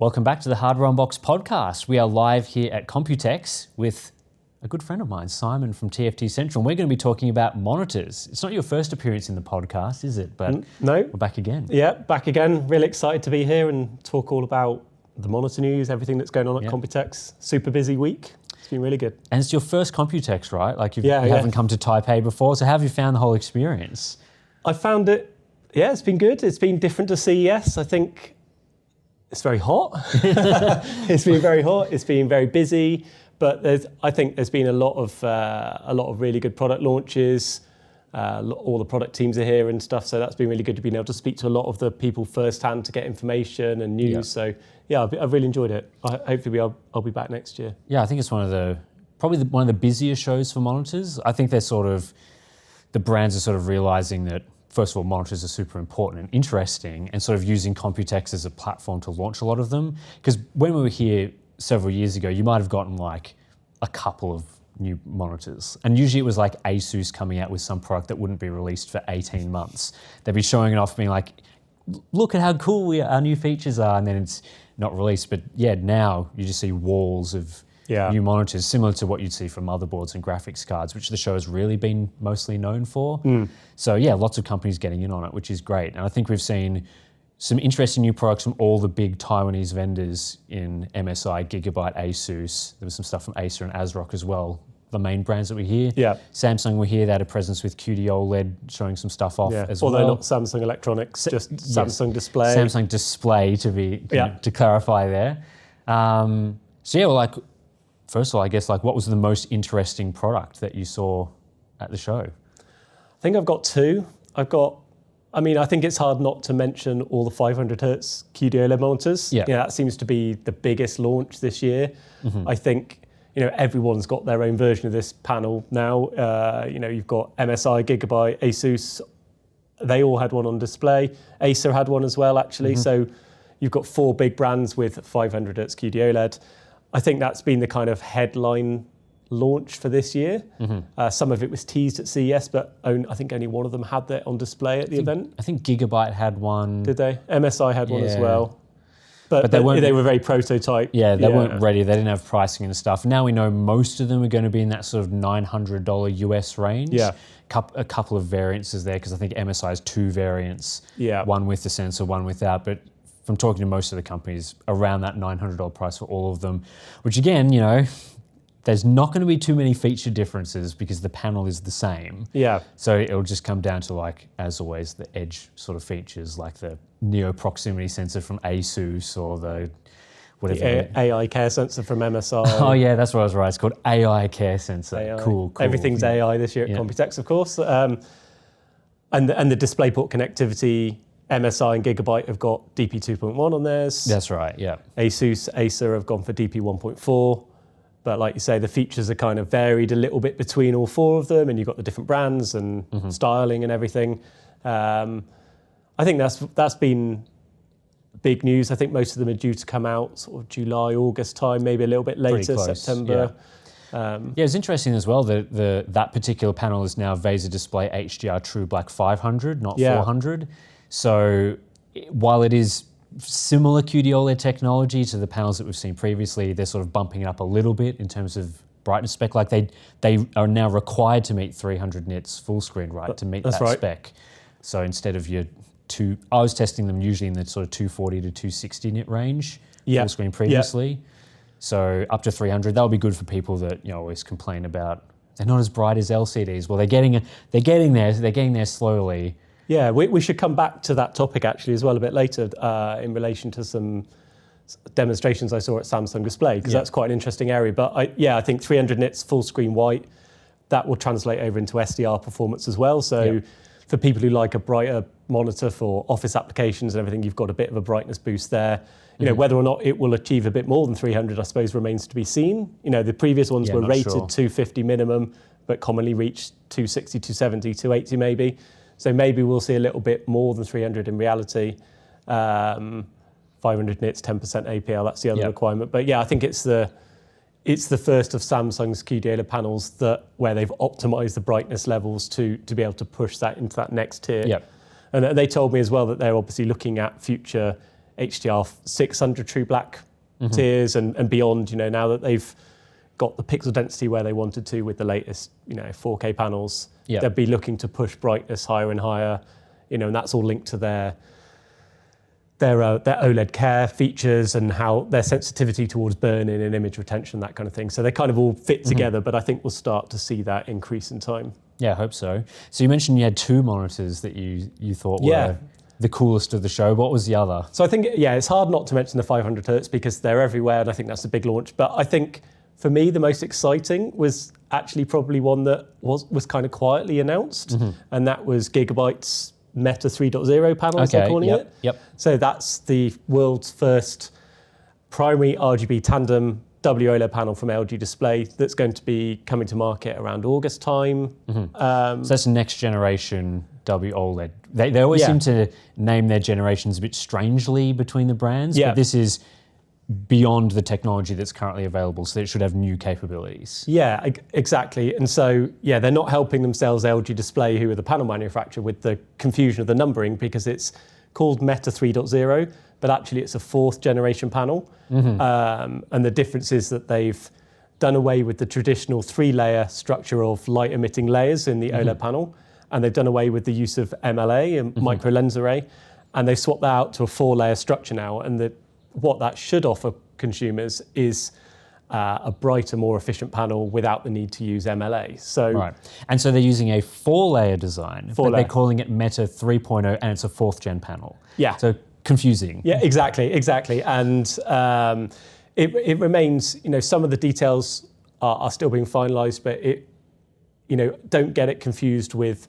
Welcome back to the Hardware Unbox podcast. We are live here at Computex with a good friend of mine, Simon from TFTCentral, and we're going to be talking about monitors. It's not your first appearance in the podcast, is it? But no, we're back again. Yeah, back again. Really excited to be here and talk all about the monitor news, everything that's going on at Computex. Super busy week. It's been really good. And it's your first Computex, right? Like you haven't come to Taipei before, so how have you found the whole experience? I found it, it's been good. It's been different to CES. I think it's very hot. It's been very hot. It's been very busy, but I think there's been a lot of really good product launches. All the product teams are here and stuff, so that's been really good to be able to speak to a lot of the people firsthand to get information and news. So I've really enjoyed it. Hopefully I'll be back next year. Yeah, I think it's probably one of the busiest shows for monitors. I think the brands are sort of realizing that, first of all, monitors are super important and interesting, and sort of using Computex as a platform to launch a lot of them. Because when we were here several years ago, you might have gotten like a couple of new monitors. And usually it was like Asus coming out with some product that wouldn't be released for 18 months. They'd be showing it off being like, look at how cool our new features are, and then it's not released. But yeah, now you just see walls of new monitors, similar to what you'd see from motherboards and graphics cards, which the show has really been mostly known for. So yeah, lots of companies getting in on it, which is great. And I think we've seen some interesting new products from all the big Taiwanese vendors in MSI, Gigabyte, Asus. There was some stuff from Acer and ASRock as well, the main brands that we hear. Samsung were here, they had a presence with QD-OLED showing some stuff off as well. Although not Samsung Electronics, just Samsung Display. Samsung Display to clarify there. First of all, I guess what was the most interesting product that you saw at the show? I think I've got two. I think it's hard not to mention all the 500 Hz QD-OLED monitors. That seems to be the biggest launch this year. I think everyone's got their own version of this panel now. You've got MSI, Gigabyte, Asus. They all had one on display. Acer had one as well, actually. So you've got four big brands with 500 Hz QD-OLED. I think that's been the kind of headline launch for this year. Some of it was teased at CES, but I think only one of them had that on display at the event. I think Gigabyte had one. Did they? MSI had one as well. But they were very prototype. Yeah, they weren't ready. They didn't have pricing and stuff. Now we know most of them are going to be in that sort of $900 US range. A couple of variances there, because I think MSI has two variants. One with the sensor, one without. But from talking to most of the companies, around that $900 price for all of them, which again, there's not going to be too many feature differences because the panel is the same. So it'll just come down to, as always, the edge sort of features, like the Neo proximity sensor from Asus or the AI care sensor from MSI. Oh yeah, that's what I was right. It's called AI care sensor. AI. Cool. Everything's AI this year at Computex, of course. And the DisplayPort connectivity. MSI and Gigabyte have got DP 2.1 on theirs. That's right, yeah. Acer have gone for DP 1.4. But like you say, the features are kind of varied a little bit between all four of them, and you've got the different brands and styling and everything. I think that's been big news. I think most of them are due to come out sort of July, August time, maybe a little bit later, September. It's interesting as well that that particular panel is now VESA Display HDR True Black 500, not 400. So while it is similar QD-OLED technology to the panels that we've seen previously, they're sort of bumping it up a little bit in terms of brightness spec. They are now required to meet 300 nits full screen, right, to meet that spec. So instead of I was testing them usually in the sort of 240 to 260 nit range, full screen previously. So up to 300, that'll be good for people that always complain about they're not as bright as LCDs. Well, they're getting there slowly. Yeah, we should come back to that topic actually as well a bit later in relation to some demonstrations I saw at Samsung Display, because that's quite an interesting area. But I think 300 nits full screen white, that will translate over into SDR performance as well. So for people who like a brighter monitor for office applications and everything, you've got a bit of a brightness boost there. Whether or not it will achieve a bit more than 300, I suppose, remains to be seen. The previous ones were rated 250 minimum, but commonly reached 260, 270, 280 maybe. So maybe we'll see a little bit more than 300 in reality. 500 nits, 10% APL, that's the other requirement. But I think it's the first of Samsung's QD-OLED panels where they've optimized the brightness levels to be able to push that into that next tier. And they told me as well that they're obviously looking at future HDR 600 true black tiers and beyond, now that they've got the pixel density where they wanted to with the latest, 4K panels, they'll be looking to push brightness higher and higher, and that's all linked to their OLED care features and how their sensitivity towards burn-in and image retention, that kind of thing. So they kind of all fit together, but I think we'll start to see that increase in time. Yeah, I hope so. So you mentioned you had 2 monitors that you thought were the coolest of the show. What was the other? So I think, it's hard not to mention the 500 hertz because they're everywhere, and I think that's a big launch. But I think for me, the most exciting was actually probably one that was kind of quietly announced, and that was Gigabyte's Meta 3.0 panel, as they're calling it. Yep. So that's the world's first primary RGB tandem WOLED panel from LG Display that's going to be coming to market around August time. So that's next generation WOLED. They always seem to name their generations a bit strangely between the brands, but this is beyond the technology that's currently available, so it should have new capabilities. Yeah, exactly. And so, they're not helping themselves, LG Display, who are the panel manufacturer, with the confusion of the numbering, because it's called Meta 3.0, but actually it's a 4th generation panel. And the difference is that they've done away with the traditional 3-layer structure of light emitting layers in the OLED panel, and they've done away with the use of MLA and micro lens array, and they've swapped that out to a 4-layer structure now. And what that should offer consumers is a brighter, more efficient panel without the need to use MLA. So right. And so they're using a 4-layer design, but they're calling it Meta 3.0, and it's a 4th gen panel. Yeah. So confusing. Yeah, exactly. And it remains, some of the details are still being finalized, but don't get it confused with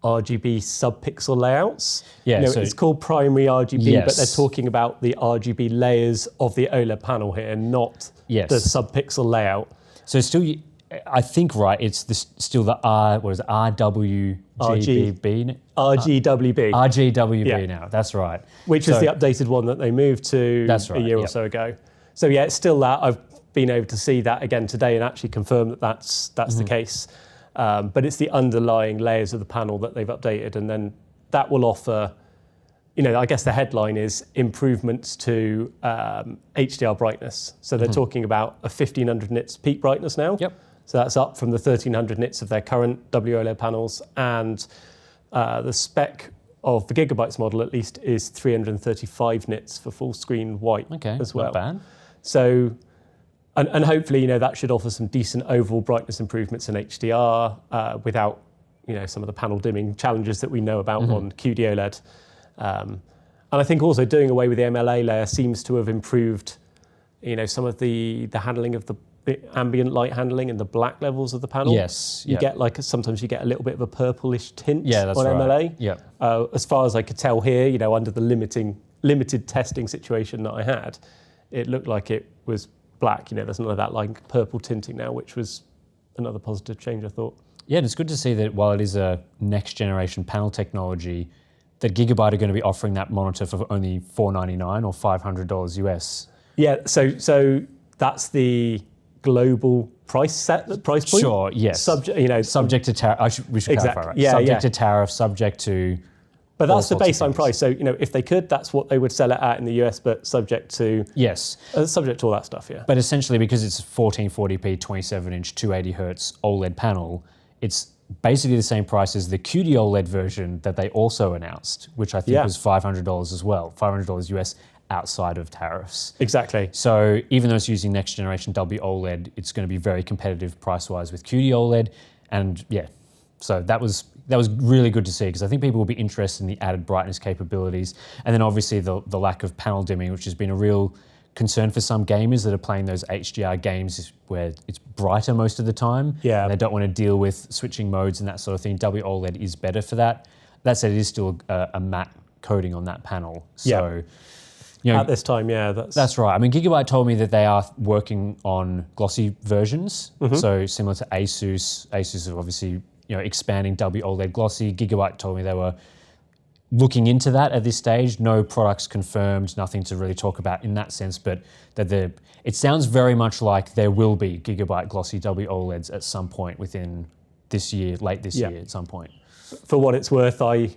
RGB sub-pixel layouts. Yeah, so it's called primary RGB, but they're talking about the RGB layers of the OLED panel here, not the sub-pixel layout. So still, I think, right, it's still the RGBB? RGWB. RGWB now, that's right. Which is the updated one that they moved to a year or so ago. So it's still that. I've been able to see that again today and actually confirm that that's the case. But it's the underlying layers of the panel that they've updated, and then that will offer, I guess the headline is improvements to HDR brightness. So they're talking about a 1500 nits peak brightness now. Yep. So that's up from the 1300 nits of their current WOLED panels, and the spec of the Gigabytes model at least is 335 nits for full screen white as well. Not bad. So. And hopefully, that should offer some decent overall brightness improvements in HDR without, some of the panel dimming challenges that we know about on QD-OLED. And I think also doing away with the MLA layer seems to have improved, some of the handling of the ambient light handling and the black levels of the panel. Yes. You get sometimes you get a little bit of a purplish tint that's on right. MLA. Yeah. As far as I could tell here, under the limited testing situation that I had, it looked like it was black. There's none of that purple tinting now, which was another positive change, I thought. Yeah, and it's good to see that while it is a next generation panel technology, that Gigabyte are going to be offering that monitor for only $499 or $500 US. Yeah, so that's the global price point. Sure, yes. Subject to tariff. We should clarify, right? Yeah, subject to tariff, subject to. But that's the baseline price. So, if they could, that's what they would sell it at in the US, but subject to subject to all that stuff, yeah. But essentially, because it's 1440p, 27-inch, 280 hertz OLED panel, it's basically the same price as the QD-OLED version that they also announced, which I think was $500 as well, $500 US outside of tariffs. Exactly. So even though it's using next generation WOLED, it's going to be very competitive price-wise with QD-OLED, and so that was really good to see, because I think people will be interested in the added brightness capabilities, and then obviously the lack of panel dimming, which has been a real concern for some gamers that are playing those HDR games where it's brighter most of the time. Yeah. And they don't want to deal with switching modes and that sort of thing. WOLED is better for that. That said, it is still a matte coating on that panel. So, at this time, that's right. I mean, Gigabyte told me that they are working on glossy versions. So similar to Asus. Asus are obviously expanding WOLED glossy. Gigabyte told me they were looking into that at this stage. No products confirmed, nothing to really talk about in that sense, but that it sounds very much like there will be Gigabyte glossy WOLEDs at some point within this year, late this year at some point. For what it's worth, I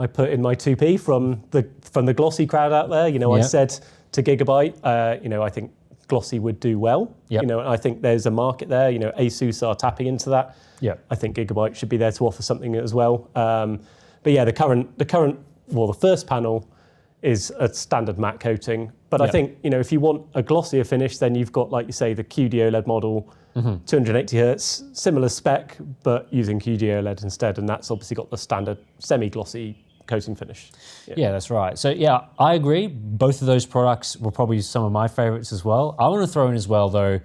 I put in my 2p from the Glossy crowd out there. I Yep. said to Gigabyte, I think Glossy would do well. Yep. And I think there's a market there. Asus are tapping into that. Yeah. I think Gigabyte should be there to offer something as well. But yeah, the first panel is a standard matte coating. But I think, if you want a glossier finish, then you've got, like you say, the QD-OLED model, 280 hertz, similar spec, but using QD-OLED instead. And that's obviously got the standard semi-glossy coating finish. Yeah, that's right. So yeah, I agree. Both of those products were probably some of my favorites as well. I want to throw in as well, though,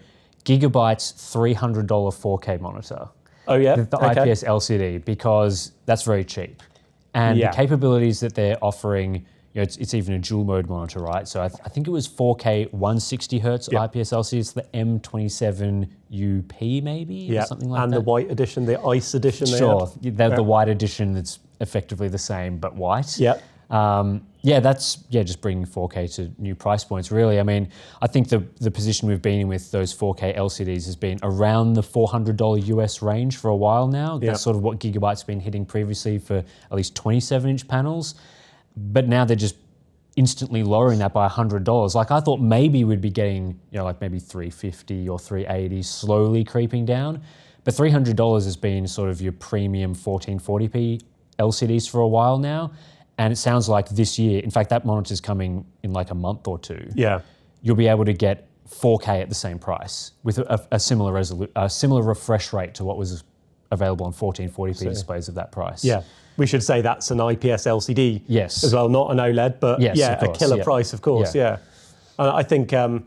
Gigabyte's $300 4K monitor. Oh yeah? The IPS LCD, because that's very cheap. And the capabilities that they're offering, it's even a dual mode monitor, right? So I think it was 4K 160 hertz IPS LCD. It's the M27UP maybe, or something like that. And the white edition, the ICE edition. Sure, the white edition that's effectively the same but white. Yeah. Just bringing 4K to new price points, really. I mean, I think the position we've been in with those 4K LCDs has been around the $400 US range for a while now. That's sort of what Gigabyte's been hitting previously for at least 27-inch panels. But now they're just instantly lowering that by $100. Like, I thought maybe we'd be getting, like maybe $350 or $380 slowly creeping down. But $300 has been sort of your premium 1440p LCDs for a while now. And it sounds like this year, in fact, that monitor's coming in like a month or two. Yeah. You'll be able to get 4K at the same price with a similar refresh rate to what was available on 1440p displays of that price. Yeah. We should say that's an IPS LCD as well, not an OLED, but a killer price, of course, And I think I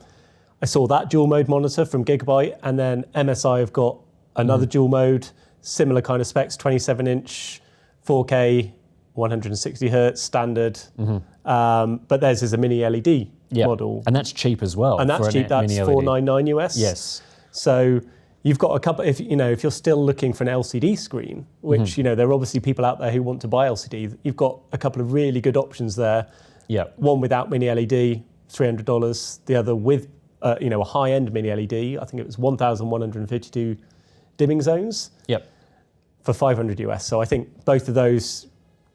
saw that dual mode monitor from Gigabyte, and then MSI have got another dual mode, similar kind of specs, 27-inch, 4K, 160 hertz standard, but theirs is a mini LED model. And that's cheap as well. And that's cheap, that's $499 US. Yes. So you've got a couple, if you're still looking for an LCD screen, which, there are obviously people out there who want to buy LCD, you've got a couple of really good options there. Yeah. One without mini LED, $300. The other with, a high-end mini LED, I think it was 1,152 dimming zones. Yep. For $500 US. So I think both of those,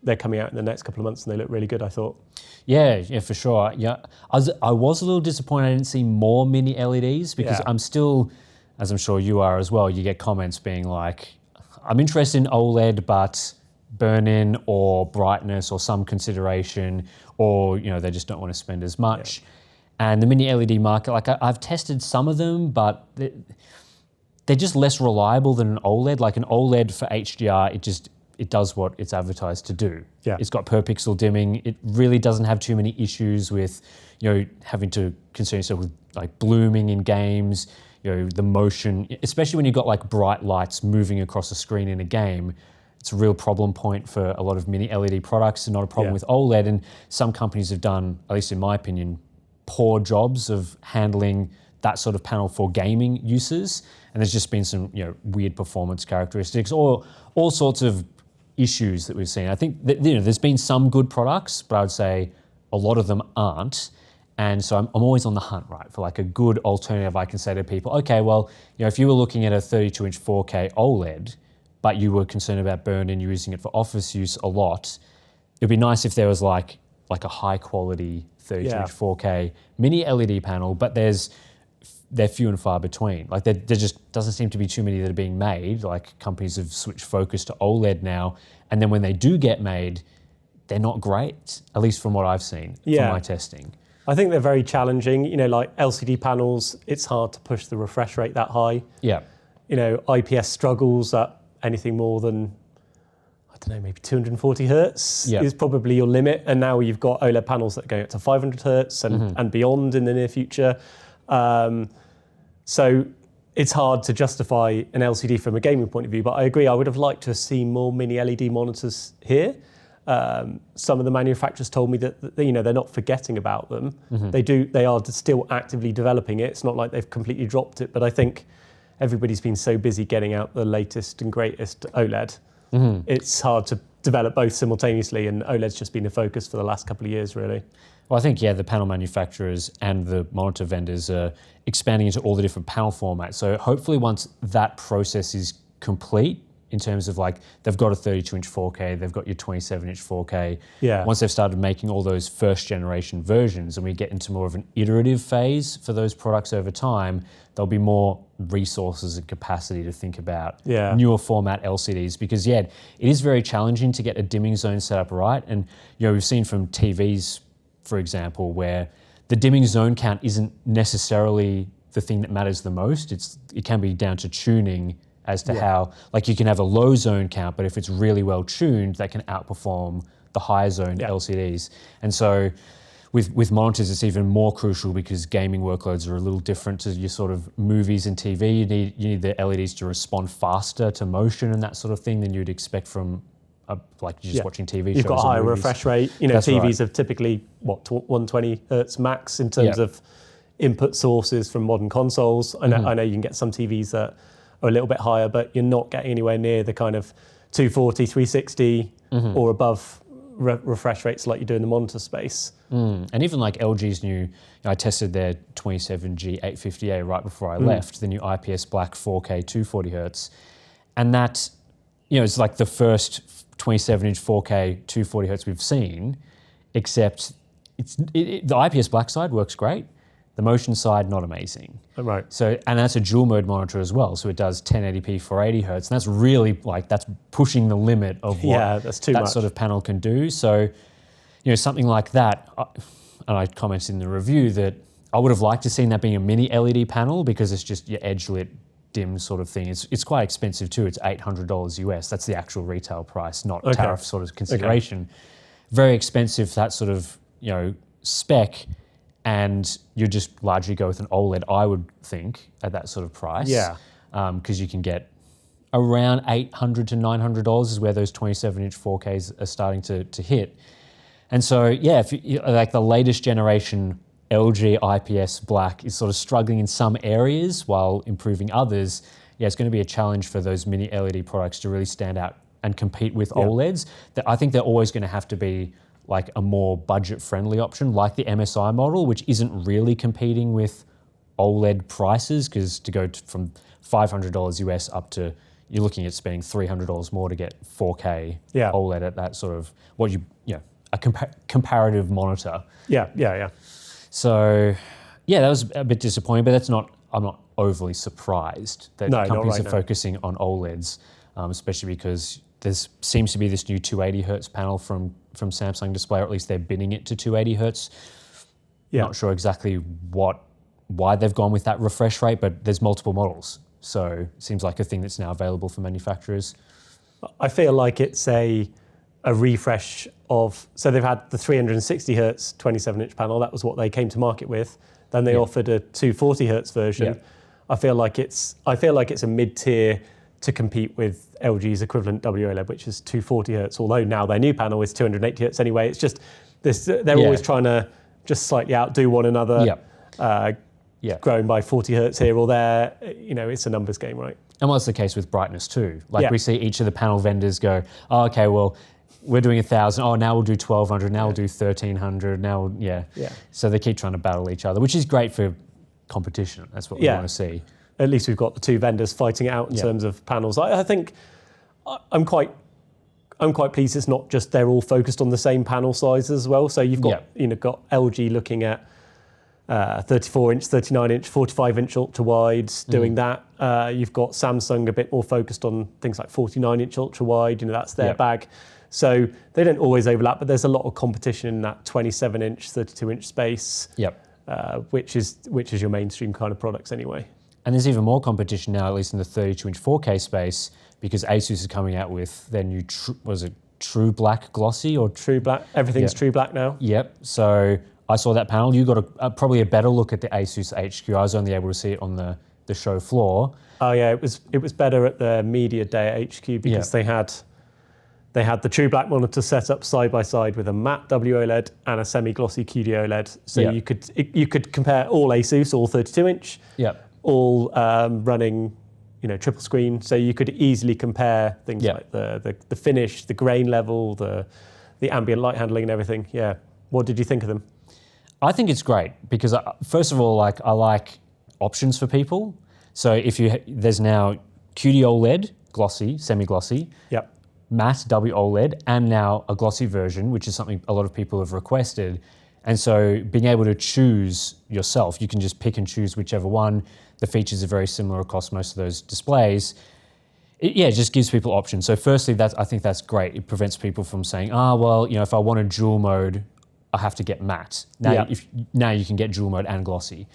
they're coming out in the next couple of months and they look really good, I thought. Yeah, for sure. Yeah, I was a little disappointed I didn't see more mini LEDs because I'm still, as I'm sure you are as well, you get comments being like, I'm interested in OLED, but burn-in or brightness or some consideration, or they just don't want to spend as much. And the mini LED market, like I've tested some of them, but they're just less reliable than an OLED. Like an OLED for HDR, it does what it's advertised to do. Yeah. It's got per pixel dimming. It really doesn't have too many issues with, having to concern yourself with like blooming in games, the motion, especially when you've got like bright lights moving across the screen in a game. It's a real problem point for a lot of mini LED products and not a problem with OLED. And some companies have done, at least in my opinion, poor jobs of handling that sort of panel for gaming uses. And there's just been some, weird performance characteristics or all sorts of issues that we've seen. I think that, there's been some good products, but I would say a lot of them aren't. And so I'm always on the hunt, right, for like a good alternative I can say to people, okay, well, if you were looking at a 32-inch 4K OLED, but you were concerned about burn-in, you're using it for office use a lot, it'd be nice if there was like a high-quality 32-inch 4K mini LED panel, but they're few and far between. Like there just doesn't seem to be too many that are being made. Like companies have switched focus to OLED now, and then when they do get made, they're not great, at least from what I've seen from my testing. I think they're very challenging. Like LCD panels, it's hard to push the refresh rate that high. Yeah. IPS struggles at anything more than, I don't know, maybe 240 hertz is probably your limit. And now you've got OLED panels that go up to 500 hertz and beyond in the near future. So it's hard to justify an LCD from a gaming point of view, but I agree, I would have liked to have seen more mini LED monitors here. Some of the manufacturers told me that they're not forgetting about them. They are still actively developing it. It's not like they've completely dropped it, but I think everybody's been so busy getting out the latest and greatest OLED. It's hard to develop both simultaneously, and OLED's just been the focus for the last couple of years, really. Well, I think, the panel manufacturers and the monitor vendors are expanding into all the different panel formats. So hopefully once that process is complete in terms of like they've got a 32-inch 4K, they've got your 27-inch 4K. Yeah. Once they've started making all those first generation versions and we get into more of an iterative phase for those products over time, there'll be more resources and capacity to think about newer format LCDs, because it is very challenging to get a dimming zone set up right. And we've seen from TVs, for example, where the dimming zone count isn't necessarily the thing that matters the most. It can be down to tuning as to how, like you can have a low zone count, but if it's really well tuned, that can outperform the higher zone LCDs. And so with monitors, it's even more crucial because gaming workloads are a little different to your sort of movies and TV. You need the LEDs to respond faster to motion and that sort of thing than you'd expect from like you're just watching TV shows. You've got a higher refresh rate. That's TVs right. are typically 120 hertz max in terms of input sources from modern consoles. I know you can get some TVs that are a little bit higher, but you're not getting anywhere near the kind of 240, 360 or above refresh rates like you do in the monitor space. And even like LG's new, I tested their 27G 850A right before I left, the new IPS black 4K 240 hertz, and that it's like the first 27-inch 4K 240 hertz we've seen, except the IPS black side works great. The motion side, not amazing. Right. So, and that's a dual mode monitor as well. So it does 1080p 480 hertz. And that's really that's pushing the limit of what that's too that much. sort of panel can do. So, something like that, and I commented in the review that I would have liked to seen that being a mini LED panel because it's just your edge lit dim sort of thing. It's quite expensive too. It's $800 US. That's the actual retail price, not tariff sort of consideration. Very expensive for that sort of, spec. And you just largely go with an OLED, I would think, at that sort of price. Yeah. Because you can get around $800 to $900 is where those 27-inch 4Ks are starting to hit. And so, if like the latest generation LG IPS black is sort of struggling in some areas while improving others, it's going to be a challenge for those mini LED products to really stand out and compete with OLEDs. That I think they're always going to have to be like a more budget-friendly option, like the MSI model, which isn't really competing with OLED prices, because to go from $500 US up to, you're looking at spending $300 more to get 4K OLED at that sort of, a comparative monitor. Yeah. So, that was a bit disappointing, but I'm not overly surprised that companies are focusing on OLEDs, especially because there seems to be this new 280 hertz panel from Samsung Display, or at least they're bidding it to 280 hertz. Not sure exactly why they've gone with that refresh rate, but there's multiple models. So it seems like a thing that's now available for manufacturers. I feel like it's a refresh of, so they've had the 360 hertz 27-inch panel. That was what they came to market with. Then they offered a 240 hertz version. I feel like it's a mid-tier to compete with LG's equivalent WOLED, which is 240 hertz, although now their new panel is 280 hertz anyway. It's just this, they're always trying to just slightly outdo one another, growing by 40 hertz here or there. It's a numbers game, right? And what's the case with brightness too? Like we see each of the panel vendors go, oh, okay, well, we're doing 1,000. Oh, now we'll do 1,200. Now we'll do 1,300. Now, So they keep trying to battle each other, which is great for competition. That's what we want to see. At least we've got the two vendors fighting it out in terms of panels. I think I'm quite pleased it's not just they're all focused on the same panel size as well. So you've got got LG looking at 34-inch, 39-inch, 45-inch ultra-wides doing that. You've got Samsung a bit more focused on things like 49-inch ultra-wide. That's their bag. So they don't always overlap, but there's a lot of competition in that 27-inch, 32-inch space. Which is your mainstream kind of products anyway. And there's even more competition now, at least in the 32-inch 4K space, because Asus is coming out with their new, True Black Glossy or True Black? Everything's True Black now. Yep. So I saw that panel. You got probably a better look at the Asus HQ. I was only able to see it on the show floor. Oh yeah, it was better at the media day at HQ because they had the True Black monitor set up side by side with a matte WOLED and a semi-glossy QD-OLED. So you could compare all Asus, all 32-inch. All running, triple screen. So you could easily compare things like the finish, the grain level, the ambient light handling and everything. Yeah. What did you think of them? I think it's great because first of all, I like options for people. So there's now QD-OLED glossy, semi-glossy, Yep. matte WOLED, and now a glossy version, which is something a lot of people have requested. And so being able to choose yourself, you can just pick and choose whichever one. The features are very similar across most of those displays. It just gives people options. So firstly, I think that's great. It prevents people from saying, well, if I want a dual mode, I have to get matte. Now you can get dual mode and glossy.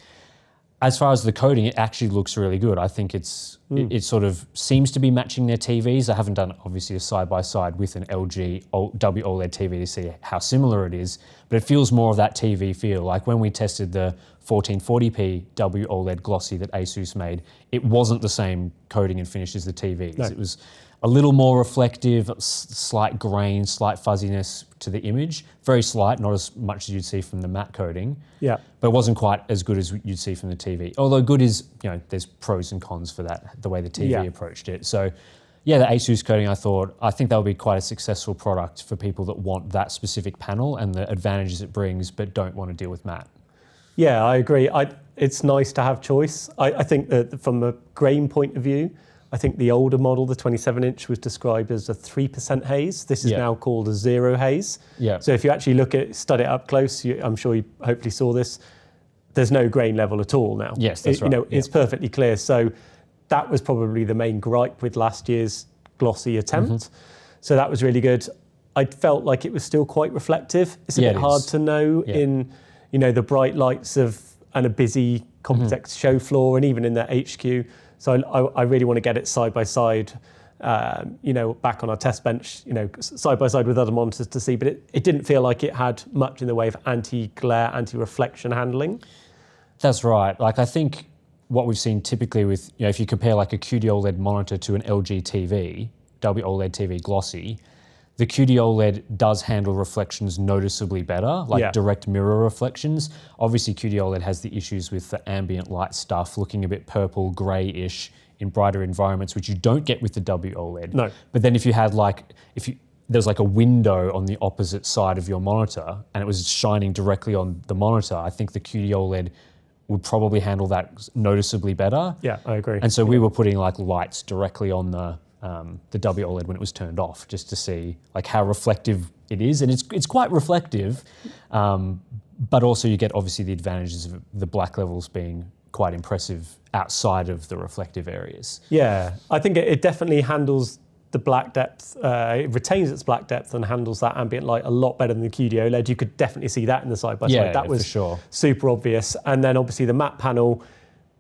As far as the coding, it actually looks really good. I think it sort of seems to be matching their TVs. I haven't done obviously a side-by-side with an LG WOLED TV to see how similar it is, but it feels more of that TV feel. Like when we tested the 1440p WOLED glossy that ASUS made, it wasn't the same coding and finish as the TVs. No. It was a little more reflective, slight grain, slight fuzziness to the image. Very slight, not as much as you'd see from the matte coding. Yeah. But it wasn't quite as good as you'd see from the TV. Although good is, there's pros and cons for that, the way the TV approached it. So yeah, the ASUS coding, I think that would be quite a successful product for people that want that specific panel and the advantages it brings, but don't want to deal with matte. Yeah, I agree. It's nice to have choice. I think that from a grain point of view, I think the older model, the 27-inch, was described as a 3% haze. This is now called a 0 haze. Yeah. So if you actually stud it up close, I'm sure you hopefully saw this, there's no grain level at all now. Yes, that's right. It's perfectly clear. So that was probably the main gripe with last year's glossy attempt. Mm-hmm. So that was really good. I felt like it was still quite reflective. It's a bit hard to know in, the bright lights and a busy Computex show floor and even in the HQ. So I really want to get it side by side, back on our test bench, side by side with other monitors to see. But it didn't feel like it had much in the way of anti-glare, anti-reflection handling. That's right. Like I think what we've seen typically with, if you compare like a QD-OLED monitor to an LG TV, WOLED TV glossy, the QD-OLED does handle reflections noticeably better, like direct mirror reflections. Obviously, QD-OLED has the issues with the ambient light stuff, looking a bit purple, grey-ish in brighter environments, which you don't get with the WOLED. No. But then if you had there's like a window on the opposite side of your monitor and it was shining directly on the monitor, I think the QD-OLED would probably handle that noticeably better. Yeah, I agree. And so we were putting like lights directly on the WOLED when it was turned off, just to see like how reflective it is, and it's quite reflective, but also you get obviously the advantages of the black levels being quite impressive outside of the reflective areas. Yeah, I think it definitely handles the black depth, it retains its black depth and handles that ambient light a lot better than the QD-OLED. You could definitely see that in the side-by-side. That was for sure. Super obvious. And then obviously the matte panel,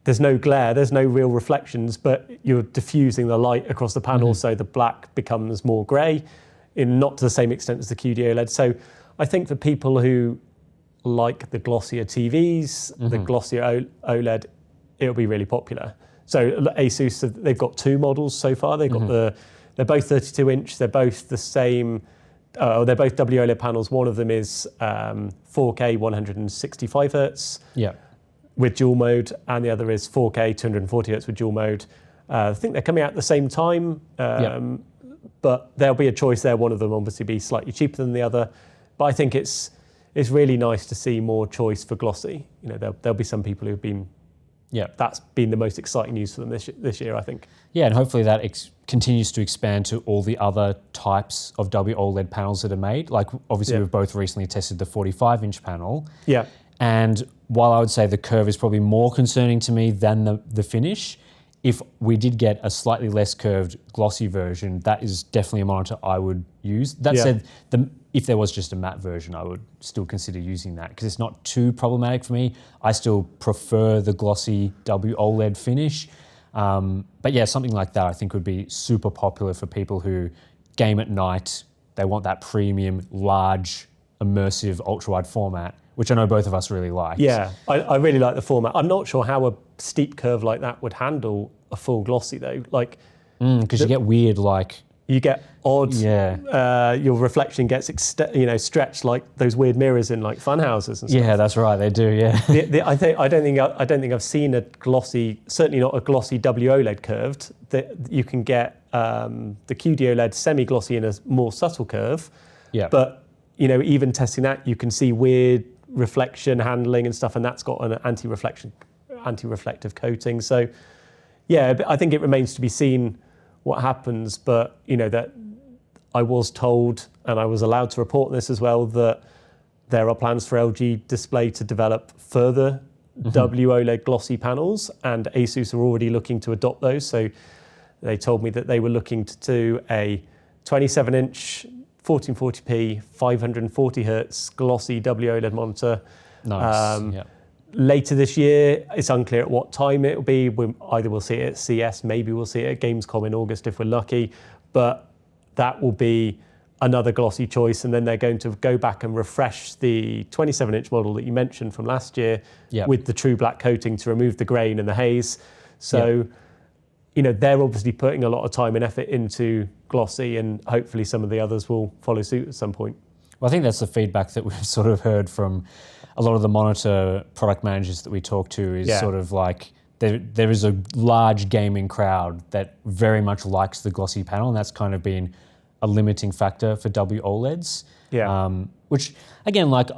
there's no glare, there's no real reflections, but you're diffusing the light across the panel, so the black becomes more grey, not to the same extent as the QD-OLED. So I think for people who like the glossier TVs, the glossier OLED, it'll be really popular. So ASUS, they've got two models so far. They've got they're both 32-inch, they're both the same, they're both WOLED panels. One of them is 4K 165 hertz. Yeah. With dual mode, and the other is 4K 240 hertz with dual mode. I think they're coming out at the same time, but there'll be a choice there. One of them obviously be slightly cheaper than the other, but I think it's really nice to see more choice for glossy. There'll be some people who've been, that's been the most exciting news for them this year, I think. Yeah, and hopefully that continues to expand to all the other types of WOLED panels that are made. Like obviously we've both recently tested the 45-inch panel. Yeah. And while I would say the curve is probably more concerning to me than the finish, if we did get a slightly less curved glossy version, that is definitely a monitor I would use. That said, if there was just a matte version, I would still consider using that because it's not too problematic for me. I still prefer the glossy WOLED finish. But yeah, something like that I think would be super popular for people who game at night. They want that premium, large, immersive, ultra-wide format, which I know both of us really like. Yeah, I really like the format. I'm not sure how a steep curve like that would handle a full glossy though. Because you get weird, you get odd. Yeah. Your reflection gets stretched like those weird mirrors in like fun houses and stuff. Yeah, that's right. They do. Yeah. I don't think I've seen a glossy, certainly not a glossy WOLED curved. That you can get the QD-OLED semi-glossy in a more subtle curve. Yeah. But even testing that, you can see weird reflection handling and stuff, and that's got an anti-reflective coating. So, yeah, I think it remains to be seen what happens, but that I was told, and I was allowed to report this as well, that there are plans for LG Display to develop further WOLED glossy panels, and ASUS are already looking to adopt those. So they told me that they were looking to do a 27-inch 1440p 540 hertz glossy WOLED monitor. Nice. Later this year. It's unclear at what time it will be. Either we'll see it at CS, maybe we'll see it at Gamescom in August if we're lucky, but that will be another glossy choice. And then they're going to go back and refresh the 27-inch model that you mentioned from last year with the true black coating to remove the grain and the haze. So, they're obviously putting a lot of time and effort into glossy, and hopefully some of the others will follow suit at some point. Well, I think that's the feedback that we've sort of heard from a lot of the monitor product managers that we talk to is sort of like there is a large gaming crowd that very much likes the glossy panel, and that's kind of been a limiting factor for WOLEDs. Which, again, like,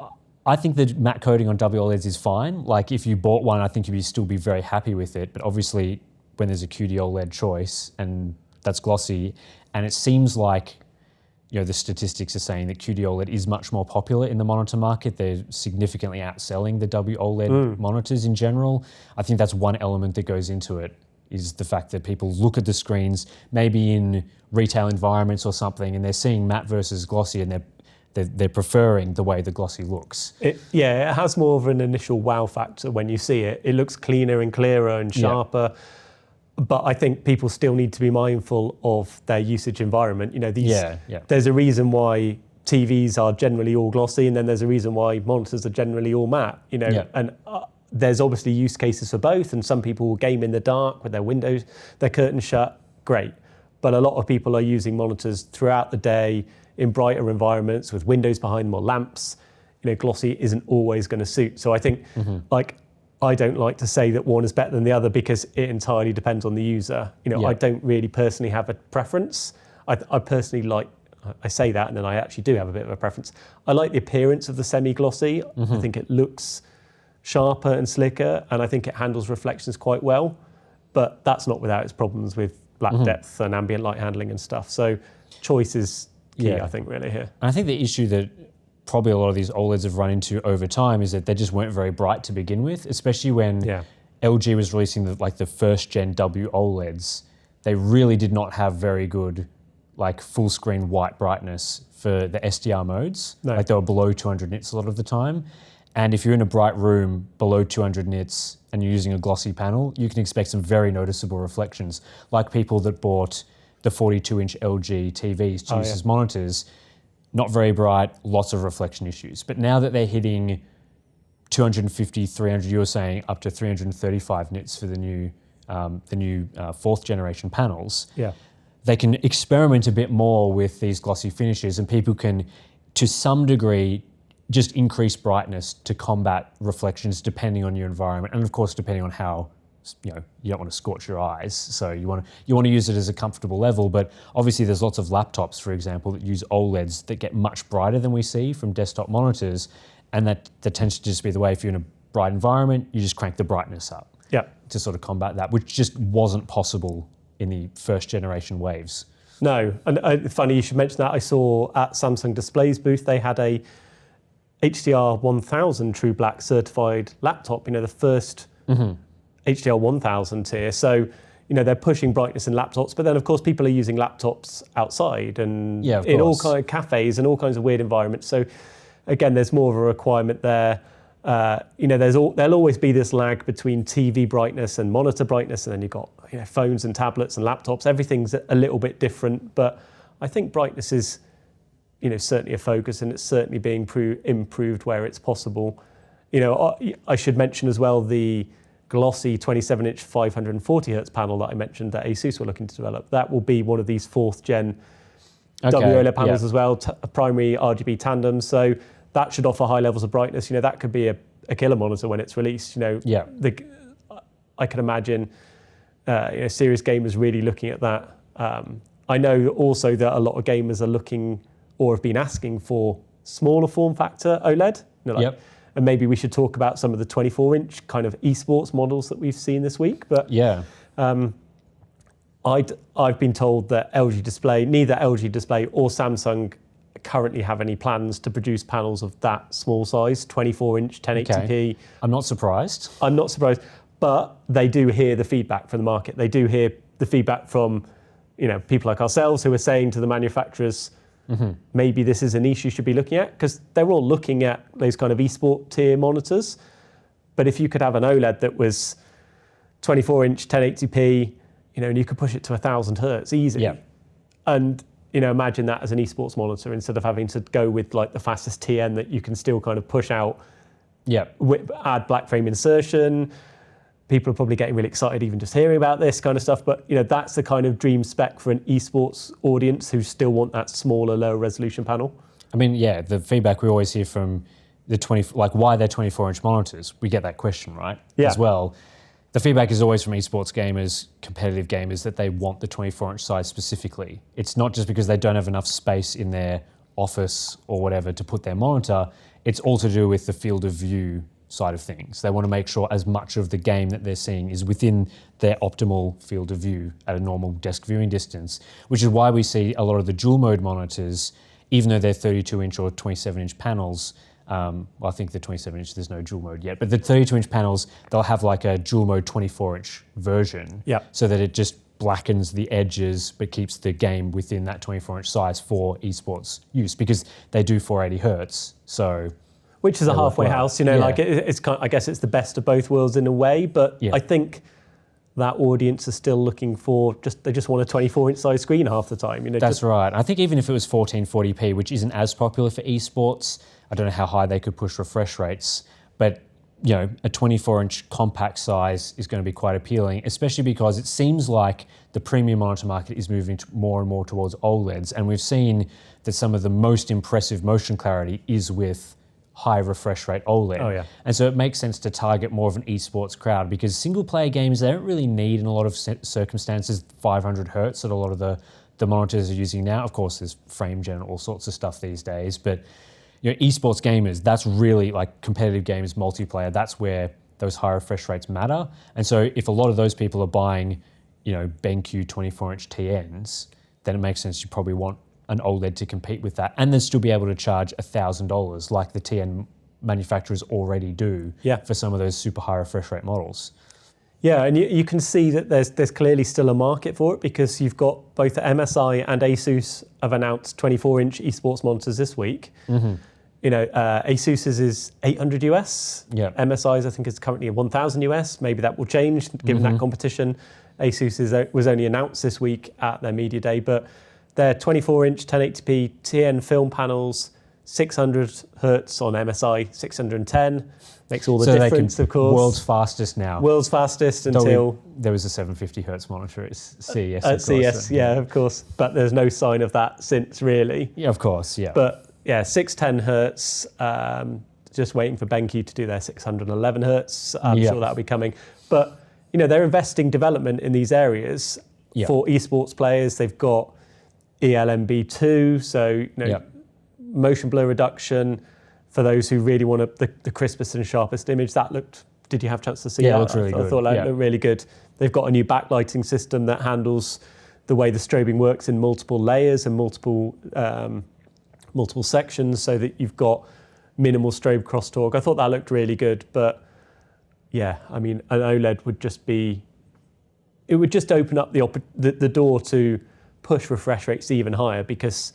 I think the matte coating on WOLEDs is fine. Like, if you bought one, I think you'd still be very happy with it. But obviously, when there's a QD-OLED choice, and that's glossy, and it seems like, the statistics are saying that QD-OLED is much more popular in the monitor market. They're significantly outselling the WOLED monitors in general. I think that's one element that goes into it, is the fact that people look at the screens, maybe in retail environments or something, and they're seeing matte versus glossy, and they're preferring the way the glossy looks. It has more of an initial wow factor when you see it. It looks cleaner and clearer and sharper. But I think people still need to be mindful of their usage environment. There's a reason why TVs are generally all glossy, and then there's a reason why monitors are generally all matte. And there's obviously use cases for both, and some people will game in the dark with their curtains shut, great. But a lot of people are using monitors throughout the day in brighter environments with windows behind them or lamps. Glossy isn't always going to suit. So I think, I don't like to say that one is better than the other, because it entirely depends on the user. I don't really personally have a preference. I personally like, I say that, and then I actually do have a bit of a preference. I like the appearance of the semi-glossy. I think it looks sharper and slicker, and I think it handles reflections quite well. But that's not without its problems with black depth and ambient light handling and stuff. So choice is key, I think, really here. And I think the issue that probably a lot of these OLEDs have run into over time is that they just weren't very bright to begin with, especially when LG was releasing the first gen WOLEDs. They really did not have very good full screen white brightness for the SDR modes. They were below 200 nits a lot of the time. And if you're in a bright room below 200 nits and you're using a glossy panel, you can expect some very noticeable reflections, like people that bought the 42-inch LG TVs to use as monitors. Not very bright, lots of reflection issues. But now that they're hitting 250, 300, you were saying up to 335 nits for the new fourth generation panels, they can experiment a bit more with these glossy finishes, and people can, to some degree, just increase brightness to combat reflections depending on your environment, and of course depending on how, you don't want to scorch your eyes, so you want to use it as a comfortable level. But obviously there's lots of laptops, for example, that use OLEDs that get much brighter than we see from desktop monitors, and that tends to just be the way. If you're in a bright environment, you just crank the brightness up to sort of combat that, which just wasn't possible in the first generation waves. No, and funny you should mention that. I saw at Samsung Display's booth, they had a HDR 1000 True Black certified laptop, the first HDR 1000 tier. So, they're pushing brightness in laptops, but then of course people are using laptops outside and in all kinds of cafes and all kinds of weird environments. So again, there's more of a requirement there. There'll always be this lag between TV brightness and monitor brightness, and then you've got phones and tablets and laptops. Everything's a little bit different, but I think brightness is certainly a focus, and it's certainly being improved where it's possible. I should mention as well the glossy 27-inch 540 hertz panel that I mentioned that ASUS were looking to develop. That will be one of these fourth gen WOLED panels as well, primary RGB tandem. So that should offer high levels of brightness. That could be a killer monitor when it's released. I can imagine serious gamers really looking at that. I know also that a lot of gamers are looking or have been asking for smaller form factor OLED. And maybe we should talk about some of the 24-inch kind of esports models that we've seen this week. But I've been told that neither LG Display or Samsung currently have any plans to produce panels of that small size, 24-inch 1080p. Okay. I'm not surprised. I'm not surprised, but they do hear the feedback from the market. They do hear the feedback from, people like ourselves who are saying to the manufacturers, maybe this is a niche you should be looking at, because they're all looking at those kind of esport tier monitors. But if you could have an OLED that was 24-inch 1080p, and you could push it to 1,000 hertz easy. Yeah. And imagine that as an esports monitor instead of having to go with like the fastest TN that you can still kind of push out. Yeah. Add black frame insertion. People are probably getting really excited even just hearing about this kind of stuff. But that's the kind of dream spec for an esports audience who still want that smaller, lower resolution panel. I mean, yeah, the feedback we always hear from why they're 24-inch monitors. We get that question, right? Yeah. As well. The feedback is always from esports gamers, competitive gamers, that they want the 24-inch size specifically. It's not just because they don't have enough space in their office or whatever to put their monitor. It's all to do with the field of view side of things. They want to make sure as much of the game that they're seeing is within their optimal field of view at a normal desk viewing distance, which is why we see a lot of the dual mode monitors, even though they're 32-inch or 27-inch panels. Well, I think the 27-inch, there's no dual mode yet, but the 32-inch panels, they'll have like a dual mode 24-inch version, so that it just blackens the edges but keeps the game within that 24-inch size for esports use, because they do 480 hertz. So, which is a halfway house, like it's kind of, I guess it's the best of both worlds in a way, but I think that audience is still looking for they just want a 24-inch size screen half the time. That's right. I think even if it was 1440p, which isn't as popular for esports, I don't know how high they could push refresh rates, but a 24-inch compact size is going to be quite appealing, especially because it seems like the premium monitor market is moving more and more towards OLEDs, and we've seen that some of the most impressive motion clarity is with high refresh rate OLED. Oh, yeah. And so it makes sense to target more of an esports crowd, because single player games, they don't really need in a lot of circumstances 500 hertz that a lot of the monitors are using now. Of course, there's frame gen and all sorts of stuff these days, but esports gamers, that's really like competitive games, multiplayer, that's where those high refresh rates matter. And so if a lot of those people are buying, BenQ 24-inch TNs, then it makes sense you probably want an OLED to compete with that, and then still be able to charge $1,000 like the TN manufacturers already do for some of those super high refresh rate models. Yeah, and you can see that there's clearly still a market for it, because you've got both the MSI and Asus have announced 24-inch esports monitors this week. Asus's is $800 US. Yeah. MSI's I think is currently $1,000 US. Maybe that will change given that competition. Asus was only announced this week at their media day, but they're 24-inch 1080p TN film panels, 600 hertz on MSI, 610. Makes all the difference, of course. World's fastest now. World's fastest until... There was a 750 hertz monitor at CES. At CES, of course. But there's no sign of that since, really. Yeah, of course, yeah. But 610 hertz, just waiting for BenQ to do their 611 hertz. I'm sure that'll be coming. But, they're investing development in these areas for esports players. They've got ELMB2, so motion blur reduction for those who really want the crispest and sharpest image. Did you have a chance to see that? Yeah, it looks really good. I thought that looked really good. They've got a new backlighting system that handles the way the strobing works in multiple layers and multiple sections, so that you've got minimal strobe crosstalk. I thought that looked really good, but an OLED would just open up the door to push refresh rates even higher, because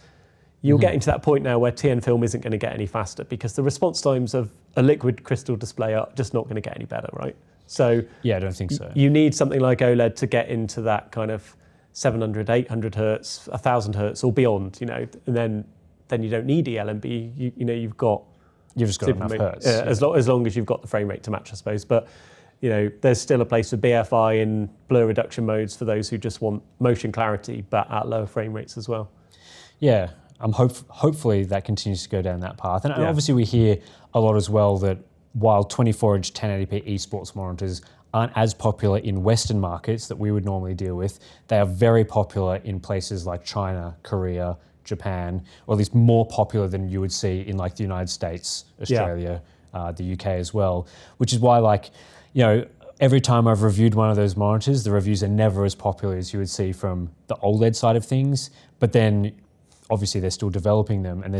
you're getting to that point now where TN film isn't going to get any faster, because the response times of a liquid crystal display are just not going to get any better, right? So I don't think so. You need something like OLED to get into that kind of 700, 800 hertz, 1,000 hertz or beyond, and then you don't need ELMB. You've just got enough hertz. As long as you've got the frame rate to match, I suppose. But there's still a place for BFI and blur reduction modes for those who just want motion clarity, but at lower frame rates as well. Yeah, hopefully that continues to go down that path. And obviously we hear a lot as well that while 24-inch 1080p esports monitors aren't as popular in Western markets that we would normally deal with, they are very popular in places like China, Korea, Japan, or at least more popular than you would see in like the United States, Australia, the UK as well, which is why every time I've reviewed one of those monitors, the reviews are never as popular as you would see from the OLED side of things. But then, obviously, they're still developing them, and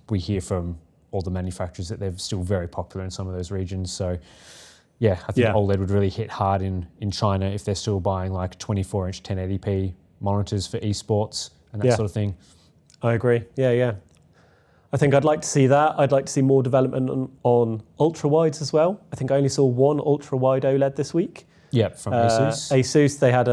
we hear from all the manufacturers that they're still very popular in some of those regions. So, yeah, I think OLED would really hit hard in China if they're still buying like 24-inch 1080p monitors for esports and that sort of thing. I agree. Yeah. I think I'd like to see that. I'd like to see more development on ultra-wides as well. I think I only saw one ultra-wide OLED this week. Yeah, from Asus. Asus, they had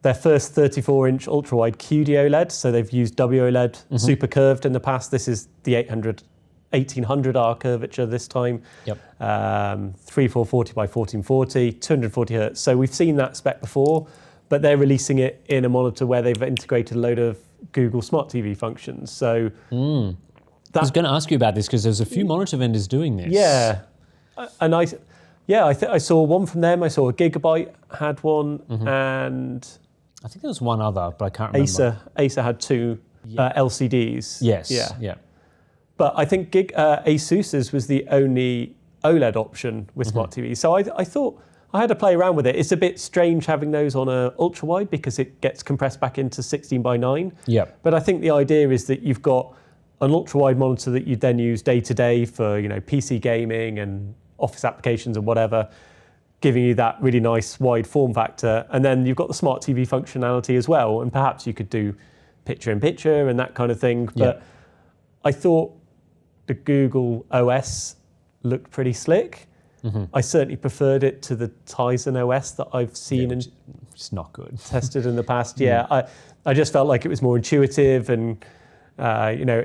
their first 34-inch ultra-wide QD-OLED, so they've used WOLED super curved in the past. This is the 1800R curvature this time. Yep. 3440 by 1440, 240 hertz. So we've seen that spec before, but they're releasing it in a monitor where they've integrated a load of Google Smart TV functions. So I was going to ask you about this because there's a few monitor vendors doing this. Yeah, and I saw one from them. I saw a Gigabyte had one, and I think there was one other, but I can't remember. Acer had two LCDs. Yes. Yeah. But I think Asus's was the only OLED option with Smart TV. So I thought I had to play around with it. It's a bit strange having those on a ultra wide because it gets compressed back into 16:9. Yeah. But I think the idea is that you've got an ultra wide monitor that you then use day to day for PC gaming and office applications and whatever, giving you that really nice wide form factor. And then you've got the Smart TV functionality as well. And perhaps you could do picture in picture and that kind of thing. But I thought the Google OS looked pretty slick. I certainly preferred it to the Tizen OS that I've seen and it's not good. tested in the past. I just felt like it was more intuitive and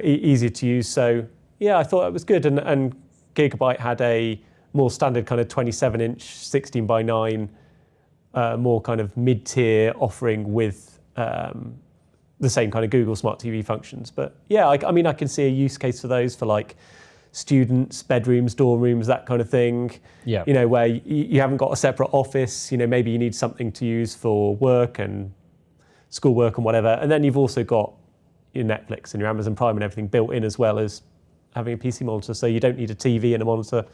easier to use. So I thought it was good. And Gigabyte had a more standard kind of 27-inch 16:9, more kind of mid-tier offering with the same kind of Google Smart TV functions. But I can see a use case for those for like students, bedrooms, dorm rooms, that kind of thing. Yeah. Where you haven't got a separate office. Maybe you need something to use for work and schoolwork and whatever. And then you've also got your Netflix and your Amazon Prime and everything built in as well as having a PC monitor. So you don't need a TV and a monitor.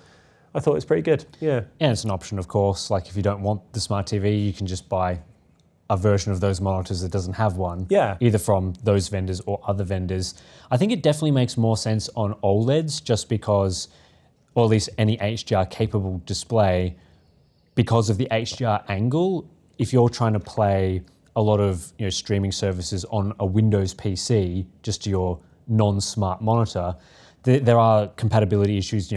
I thought it was pretty good. Yeah. And it's an option, of course. Like if you don't want the Smart TV, you can just buy a version of those monitors that doesn't have one, either from those vendors or other vendors. I think it definitely makes more sense on OLEDs just because, or at least any HDR capable display, because of the HDR angle. If you're trying to play a lot of streaming services on a Windows PC, just to your non-smart monitor, there are compatibility issues.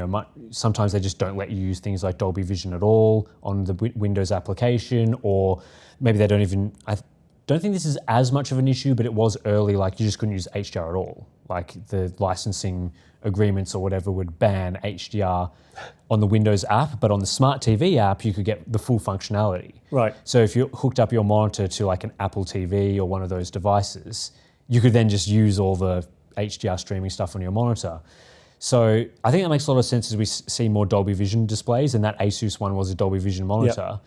Sometimes they just don't let you use things like Dolby Vision at all on the Windows application, or maybe they don't even. I don't think this is as much of an issue, but it was early. Like you just couldn't use HDR at all. Like the licensing agreements or whatever would ban HDR on the Windows app, but on the Smart TV app, you could get the full functionality. Right. So if you hooked up your monitor to like an Apple TV or one of those devices, you could then just use all the HDR streaming stuff on your monitor. So I think that makes a lot of sense as we see more Dolby Vision displays, and that Asus one was a Dolby Vision monitor.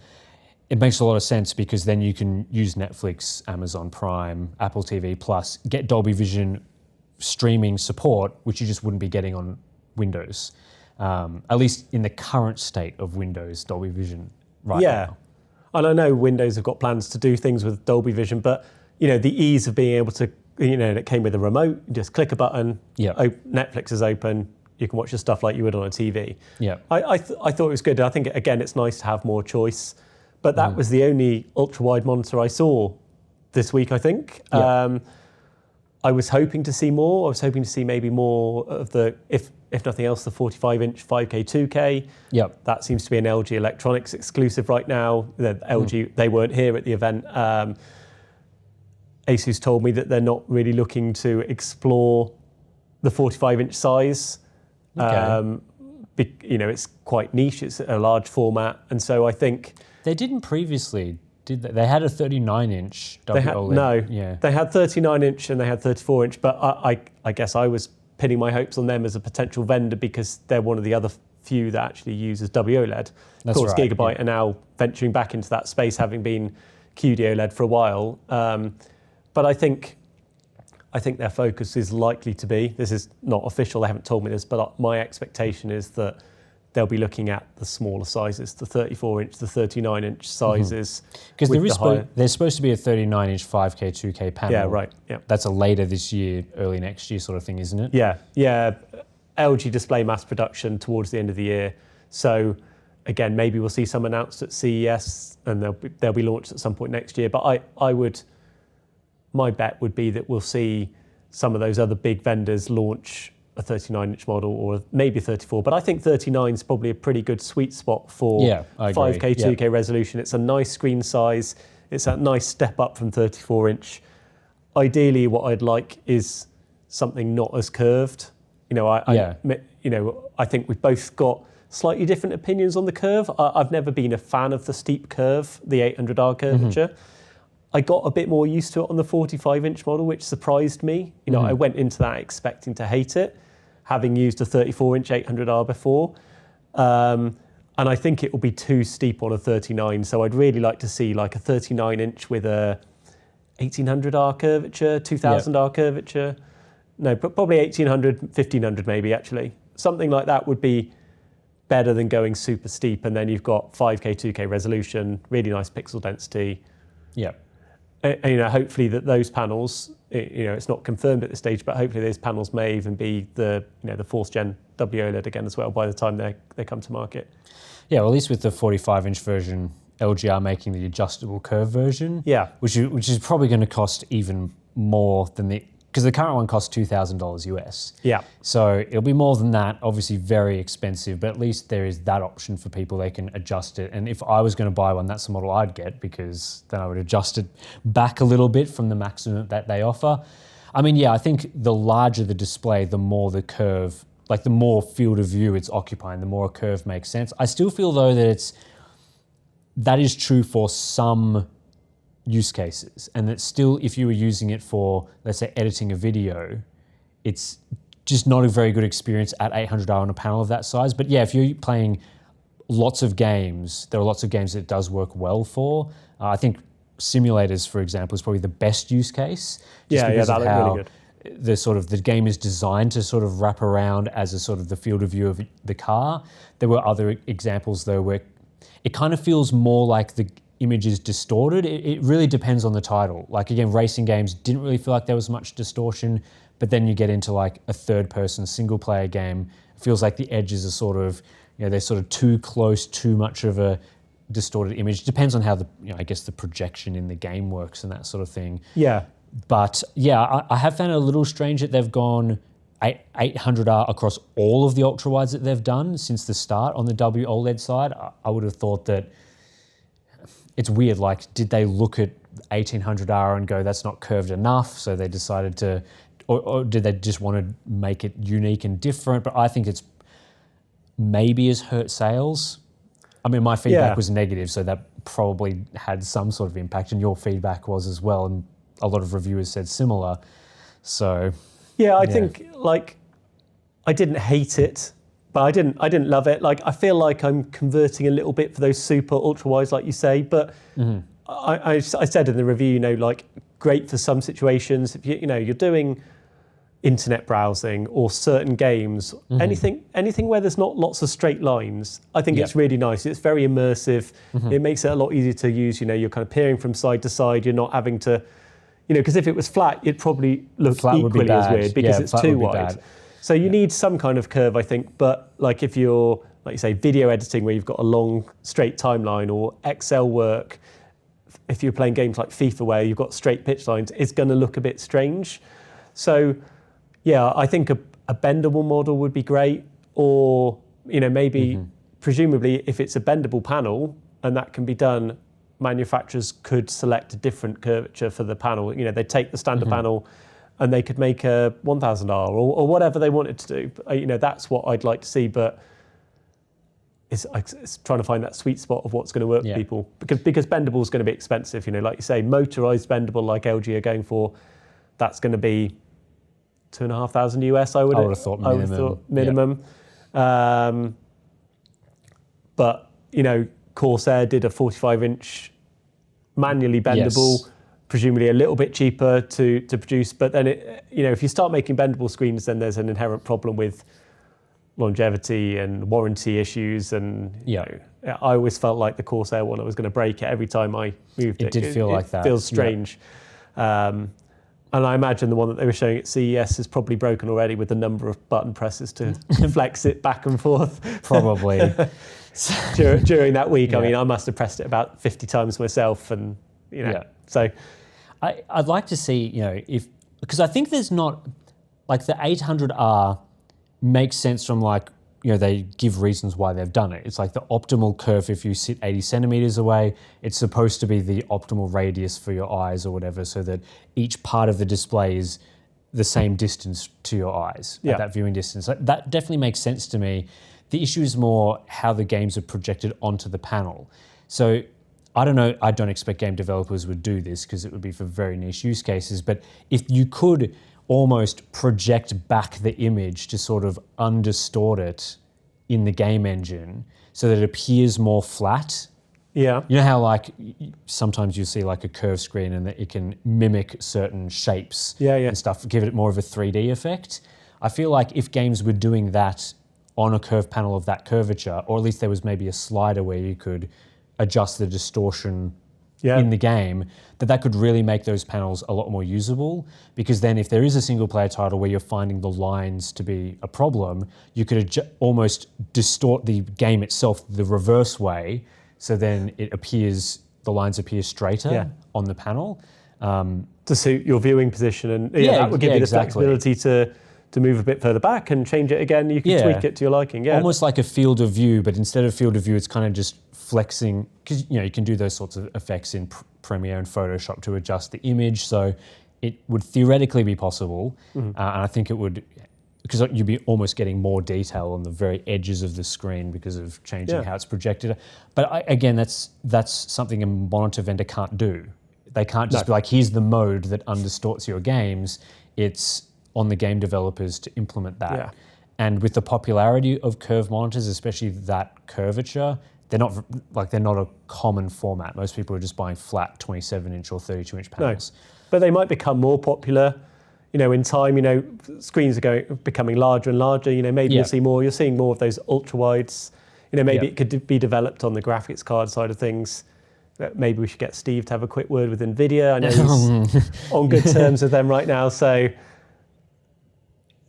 It makes a lot of sense because then you can use Netflix, Amazon Prime, Apple TV Plus, get Dolby Vision streaming support, which you just wouldn't be getting on Windows, at least in the current state of Windows Dolby Vision right now. And I know Windows have got plans to do things with Dolby Vision, but the ease of being able to, it came with a remote, you just click a button, Netflix is open, you can watch your stuff like you would on a TV. Yeah, I thought it was good. I think, again, it's nice to have more choice, but that was the only ultra-wide monitor I saw this week, I think. I was hoping to see more. I was hoping to see maybe more of the, if nothing else, the 45-inch 5K, 2K. Yep. That seems to be an LG Electronics exclusive right now. The LG, they weren't here at the event. Asus told me that they're not really looking to explore the 45-inch size. Okay. It's quite niche. It's a large format, and so I think they didn't previously, did they? They had a 39-inch OLED. They had 39-inch and they had 34-inch, but I guess I was pinning my hopes on them as a potential vendor because they're one of the other few that actually uses WOLED. Of course, right, Gigabyte are now venturing back into that space, having been QD-OLED for a while. But I think their focus is likely to be, this is not official, they haven't told me this, but my expectation is that they'll be looking at the smaller sizes, the 34-inch, the 39-inch sizes. Because there's supposed to be a 39-inch 5K, 2K panel. Yeah, right. Yeah. That's a later this year, early next year sort of thing, isn't it? Yeah. LG display mass production towards the end of the year. So again, maybe we'll see some announced at CES, and they'll be launched at some point next year. But my bet would be that we'll see some of those other big vendors launch a 39-inch model, or maybe 34. But I think 39 is probably a pretty good sweet spot for 5K, 2K resolution. It's a nice screen size. It's a nice step up from 34-inch. Ideally, what I'd like is something not as curved. I think we've both got slightly different opinions on the curve. I've never been a fan of the steep curve, the 800R curvature. I got a bit more used to it on the 45-inch model, which surprised me. I went into that expecting to hate it, having used a 34-inch 800R before. And I think it will be too steep on a 39. So I'd really like to see like a 39-inch with a 1800R curvature, 2000R curvature. No, but probably 1800, 1500 maybe, actually. Something like that would be better than going super steep. And then you've got 5K, 2K resolution, really nice pixel density. Yeah. And, hopefully those panels, it's not confirmed at this stage, but hopefully those panels may even be the 4th gen WOLED again as well by the time they come to market. Yeah, well, at least with the 45-inch version, LG are making the adjustable curve version. Yeah. Which is probably going to cost even more than because the current one costs $2,000 US. Yeah. So it'll be more than that, obviously very expensive, but at least there is that option for people. They can adjust it. And if I was going to buy one, that's the model I'd get, because then I would adjust it back a little bit from the maximum that they offer. I mean, yeah, I think the larger the display, the more the curve, like the more field of view it's occupying, the more a curve makes sense. I still feel though that is true for some use cases, and that still, if you were using it for, let's say, editing a video, it's just not a very good experience at 800R on a panel of that size. But yeah, if you're playing lots of games, there are lots of games that it does work well for. I think simulators, for example, is probably the best use case. That looks really good. The game is designed to sort of wrap around as a sort of the field of view of the car. There were other examples though where it kind of feels more like the image is distorted. It really depends on the title. Like again, racing games didn't really feel like there was much distortion, but then you get into like a third-person single-player game, it feels like the edges are sort of, they're sort of too close, too much of a distorted image. It depends on how I guess the projection in the game works and that sort of thing. Yeah. But yeah, I have found it a little strange that they've gone 800R across all of the ultrawides that they've done since the start on the WOLED side. I would have thought that it's weird, like, did they look at 1800R and go, that's not curved enough, so they decided to, or did they just want to make it unique and different? But I think it's maybe has hurt sales. I mean, my feedback was negative, so that probably had some sort of impact, and your feedback was as well, and a lot of reviewers said similar. So I think, like, I didn't hate it, but I didn't love it. Like, I feel like I'm converting a little bit for those super ultra wides, like you say. But I said in the review, like, great for some situations. If you're doing internet browsing or certain games, anything where there's not lots of straight lines, I think it's really nice. It's very immersive. It makes it a lot easier to use. You're kind of peering from side to side. You're not having to, because if it was flat, it'd probably look equally as weird because it's too wide. So you need some kind of curve, I think. But like if you're, like you say, video editing where you've got a long straight timeline, or Excel work, if you're playing games like FIFA where you've got straight pitch lines, it's going to look a bit strange. So yeah, I think a bendable model would be great, or maybe presumably if it's a bendable panel and that can be done, manufacturers could select a different curvature for the panel. They take the standard panel and they could make a 1000R or whatever they wanted to do. That's what I'd like to see, but it's trying to find that sweet spot of what's going to work for people, because bendable is going to be expensive. Like you say, motorized bendable like LG are going for, that's going to be $2,500 US. I would have thought minimum. But Corsair did a 45-inch manually bendable, presumably a little bit cheaper to produce. But then if you start making bendable screens, then there's an inherent problem with longevity and warranty issues, and I always felt like the Corsair one, I was going to break it every time I moved it. It did feel like that. It feels strange. And I imagine the one that they were showing at CES is probably broken already with the number of button presses to flex it back and forth. Probably. During that week, I mean, I must have pressed it about 50 times myself, and so. I'd like to see, because I think there's not, like the 800R makes sense from they give reasons why they've done it. It's like the optimal curve if you sit 80 centimeters away. It's supposed to be the optimal radius for your eyes or whatever, so that each part of the display is the same distance to your eyes, at that viewing distance. That definitely makes sense to me. The issue is more how the games are projected onto the panel. So I don't know, I don't expect game developers would do this because it would be for very niche use cases, but if you could almost project back the image to sort of undistort it in the game engine so that it appears more flat. Yeah. You know how sometimes you see a curved screen and that it can mimic certain shapes and stuff, give it more of a 3D effect. I feel like if games were doing that on a curved panel of that curvature, or at least there was maybe a slider where you could adjust the distortion in the game, that could really make those panels a lot more usable, because then if there is a single player title where you're finding the lines to be a problem, you could almost distort the game itself the reverse way, so then the lines appear straighter on the panel. To suit your viewing position, and that would give you the flexibility to move a bit further back and change it again. You can tweak it to your liking. Yeah, almost like a field of view, but instead of field of view, it's kind of just flexing, because you can do those sorts of effects in Premiere and Photoshop to adjust the image. So it would theoretically be possible, and I think it would, because you'd be almost getting more detail on the very edges of the screen because of changing how it's projected. But again, that's something a monitor vendor can't do. They can't just be like, here's the mode that undistorts your games. It's on the game developers to implement that. Yeah. And with the popularity of curved monitors, especially that curvature, they're not a common format. Most people are just buying flat 27-inch or 32-inch panels. No, but they might become more popular. In time, screens are becoming larger and larger. Maybe you'll see more. You're seeing more of those ultrawides. Maybe it could be developed on the graphics card side of things. Maybe we should get Steve to have a quick word with NVIDIA. I know he's on good terms with them right now. So,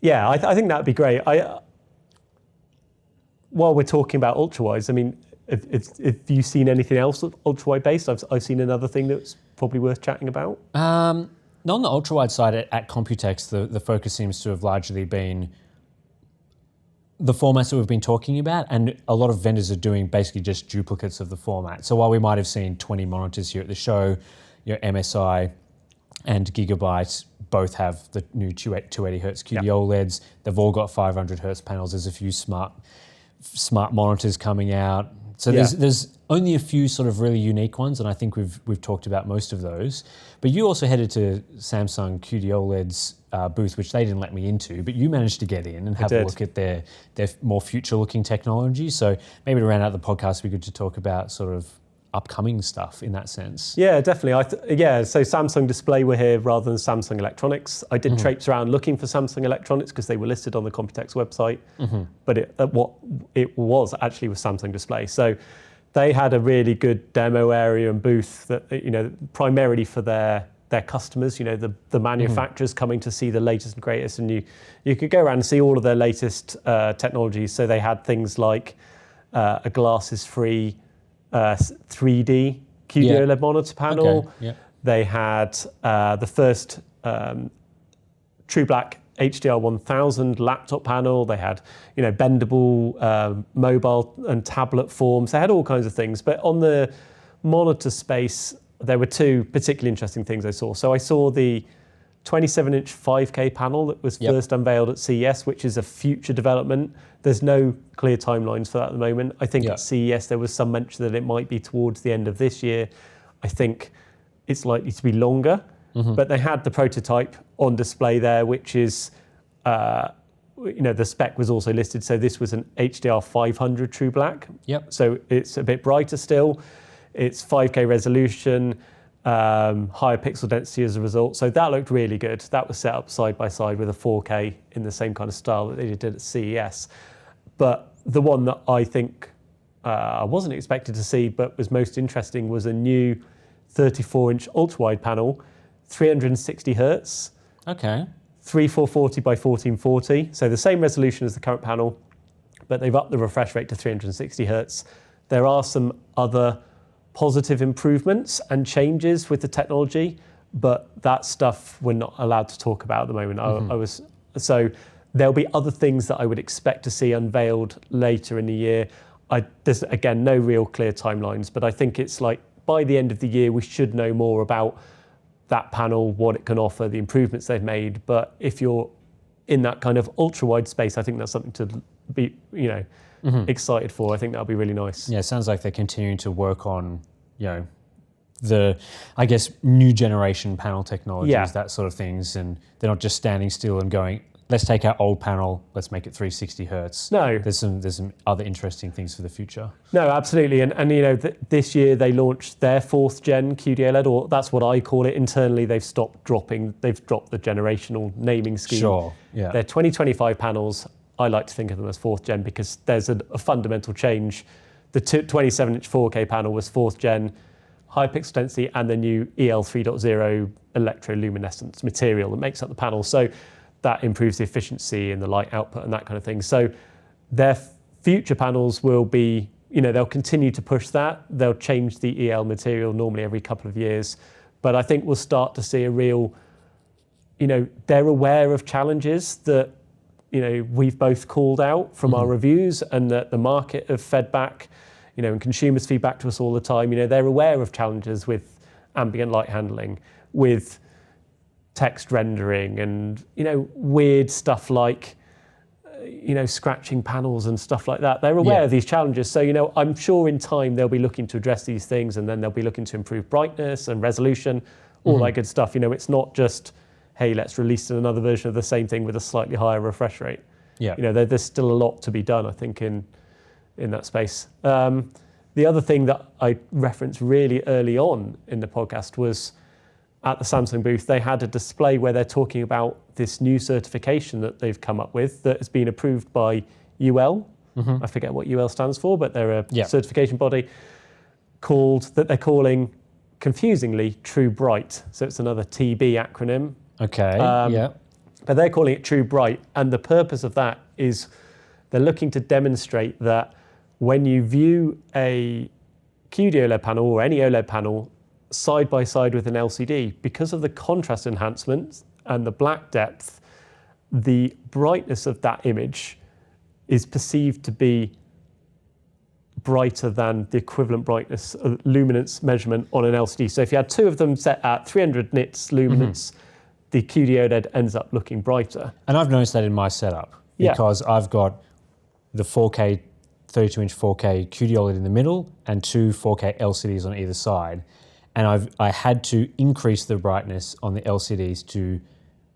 yeah, I think that'd be great. While we're talking about ultrawides, I mean, have you seen anything else ultrawide based? I've seen another thing that's probably worth chatting about. On the ultrawide side at Computex, the focus seems to have largely been the formats that we've been talking about, and a lot of vendors are doing basically just duplicates of the format. So while we might have seen 20 monitors here at the show, MSI and Gigabyte both have the new 280 Hz QD-OLEDs. They've all got 500 Hz panels. There's a few smart monitors coming out. So there's only a few sort of really unique ones, and I think we've talked about most of those. But you also headed to Samsung QD-OLED's booth, which they didn't let me into, but you managed to get in and have a look at their more future-looking technology. So maybe to round out the podcast, it'd be good to talk about sort of upcoming stuff in that sense. Yeah, definitely. So Samsung Display were here rather than Samsung Electronics. I did traipse around looking for Samsung Electronics because they were listed on the Computex website, but what it was actually was Samsung Display. So they had a really good demo area and booth that, primarily for their customers, the manufacturers coming to see the latest and greatest, and you could go around and see all of their latest technologies. So they had things like a glasses-free 3D QD-OLED monitor panel. Okay. Yeah. They had the first True Black HDR 1000 laptop panel. They had, bendable mobile and tablet forms. They had all kinds of things. But on the monitor space, there were two particularly interesting things I saw. So I saw the 27-inch 5K panel that was first unveiled at CES, which is a future development. There's no clear timelines for that at the moment. I think at CES there was some mention that it might be towards the end of this year. I think it's likely to be longer, but they had the prototype on display there, which is, the spec was also listed. So this was an HDR 500 True Black. Yep. So it's a bit brighter still. It's 5K resolution. Higher pixel density as a result. So that looked really good. That was set up side by side with a 4K in the same kind of style that they did at CES. But the one that I think I wasn't expected to see, but was most interesting, was a new 34-inch ultra-wide panel, 360 hertz. Okay. 3440 by 1440, so the same resolution as the current panel, but they've upped the refresh rate to 360 hertz. There are some other positive improvements and changes with the technology, but that stuff we're not allowed to talk about at the moment. So there'll be other things that I would expect to see unveiled later in the year. There's, again, no real clear timelines, but I think it's like by the end of the year we should know more about that panel, what it can offer, the improvements they've made. But if you're in that kind of ultra-wide space, I think that's something to be, excited for. I think that'll be really nice. Yeah, it sounds like they're continuing to work on, the, I guess, new generation panel technologies, that sort of things, and they're not just standing still and going, let's take our old panel, let's make it 360 hertz. No. There's some other interesting things for the future. No, absolutely. And this year they launched their 4th gen QD-OLED, or that's what I call it. Internally, they've dropped the generational naming scheme. Sure, yeah. Their 2025 panels, I like to think of them as 4th gen because there's a fundamental change. The 27-inch 4K panel was 4th gen, high pixel density, and the new EL 3.0 electroluminescence material that makes up the panel. So that improves the efficiency and the light output and that kind of thing. So their future panels will be, they'll continue to push that. They'll change the EL material normally every couple of years. But I think we'll start to see a real, they're aware of challenges that, we've both called out from our reviews and that the market have fed back, and consumers feedback to us all the time. They're aware of challenges with ambient light handling, with text rendering and, weird stuff like, scratching panels and stuff like that. They're aware of these challenges. So, I'm sure in time they'll be looking to address these things, and then they'll be looking to improve brightness and resolution, all that good stuff. It's not just, hey, let's release another version of the same thing with a slightly higher refresh rate. Yeah. There's still a lot to be done, I think, in that space. The other thing that I referenced really early on in the podcast was at the Samsung booth, they had a display where they're talking about this new certification that they've come up with that has been approved by UL. I forget what UL stands for, but they're a certification body that they're calling, confusingly, True Bright. So it's another TB acronym. Okay, But they're calling it True Bright. And the purpose of that is they're looking to demonstrate that when you view a QD-OLED panel or any OLED panel side by side with an LCD, because of the contrast enhancement and the black depth, the brightness of that image is perceived to be brighter than the equivalent brightness luminance measurement on an LCD. So if you had two of them set at 300 nits luminance, the QD-OLED ends up looking brighter. And I've noticed that in my setup because I've got the 4K, 32-inch 4K QD-OLED in the middle and two 4K LCDs on either side. And I had to increase the brightness on the LCDs to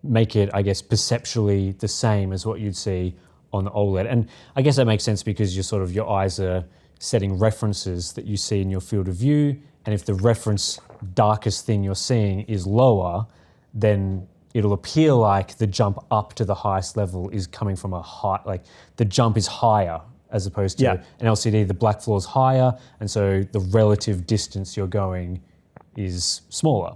make it, I guess, perceptually the same as what you'd see on the OLED. And I guess that makes sense because your eyes are setting references that you see in your field of view. And if the reference darkest thing you're seeing is lower, then it'll appear like the jump up to the highest level is coming from a high, like the jump is higher as opposed to an LCD, the black floor is higher. And so the relative distance you're going is smaller.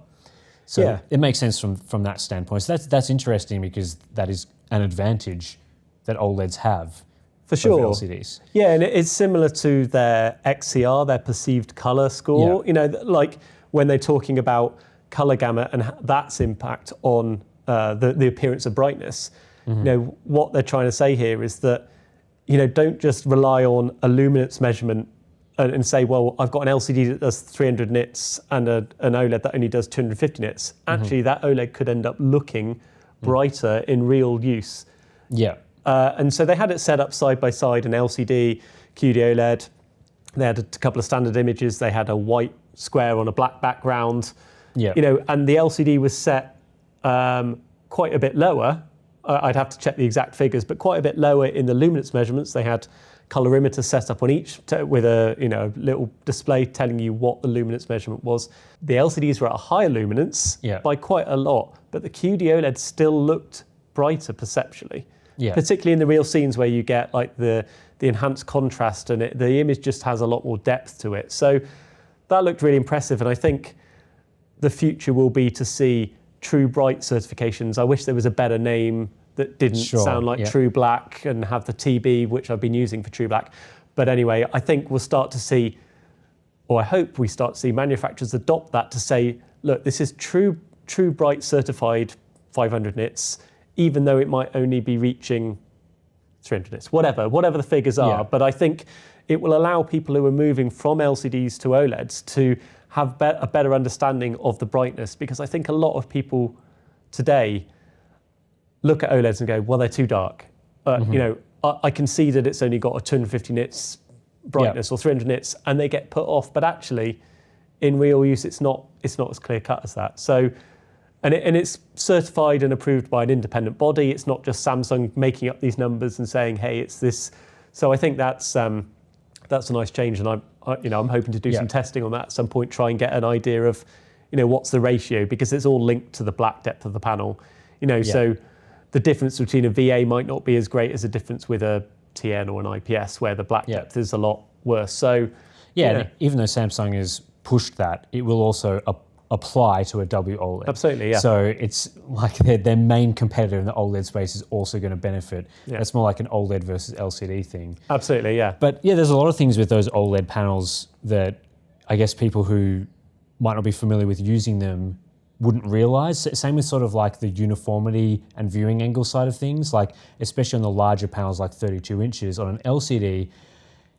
So it makes sense from that standpoint. So that's interesting because that is an advantage that OLEDs have for sure. over LCDs. Yeah, and it's similar to their XCR, their perceived color score. Yeah. Like when they're talking about color gamut and that's impact on the appearance of brightness. What they're trying to say here is that don't just rely on a luminance measurement and say, well, I've got an LCD that does 300 nits and an OLED that only does 250 nits. Actually, that OLED could end up looking brighter in real use. Yeah. And so they had it set up side by side, an LCD, QD-OLED. They had a couple of standard images. They had a white square on a black background. Yeah. And the LCD was set quite a bit lower. I'd have to check the exact figures, but quite a bit lower in the luminance measurements. They had colorimeter set up on each with a little display telling you what the luminance measurement was. The LCDs were at a higher luminance by quite a lot, but the QD-OLED still looked brighter perceptually. Yeah. particularly in the real scenes where you get like the enhanced contrast and the image just has a lot more depth to it. So that looked really impressive, and I think the future will be to see True Bright certifications. I wish there was a better name that didn't sound like True Black and have the TB, which I've been using for True Black. But anyway, I think we'll start to see, or I hope we start to see manufacturers adopt that to say, look, this is True Bright certified 500 nits, even though it might only be reaching 300 nits, whatever the figures are. Yeah. But I think it will allow people who are moving from LCDs to OLEDs to have a better understanding of the brightness, because I think a lot of people today look at OLEDs and go, well, they're too dark. You know, I can see that it's only got a 250 nits brightness or 300 nits, and they get put off. But actually, in real use, it's not as clear cut as that. So, and it's certified and approved by an independent body. It's not just Samsung making up these numbers and saying, hey, it's this. So I think that's a nice change, and I'm hoping to do some testing on that at some point, try and get an idea of, what's the ratio, because it's all linked to the black depth of the panel, so the difference between a VA might not be as great as a difference with a TN or an IPS, where the black depth is a lot worse. So and even though Samsung has pushed that, it will also apply to a WOLED. Absolutely, yeah. So it's like their main competitor in the OLED space is also going to benefit. Yeah. It's more like an OLED versus LCD thing. Absolutely, yeah. But there's a lot of things with those OLED panels that I guess people who might not be familiar with using them wouldn't realize. Same with sort of like the uniformity and viewing angle side of things, like especially on the larger panels like 32 inches on an LCD.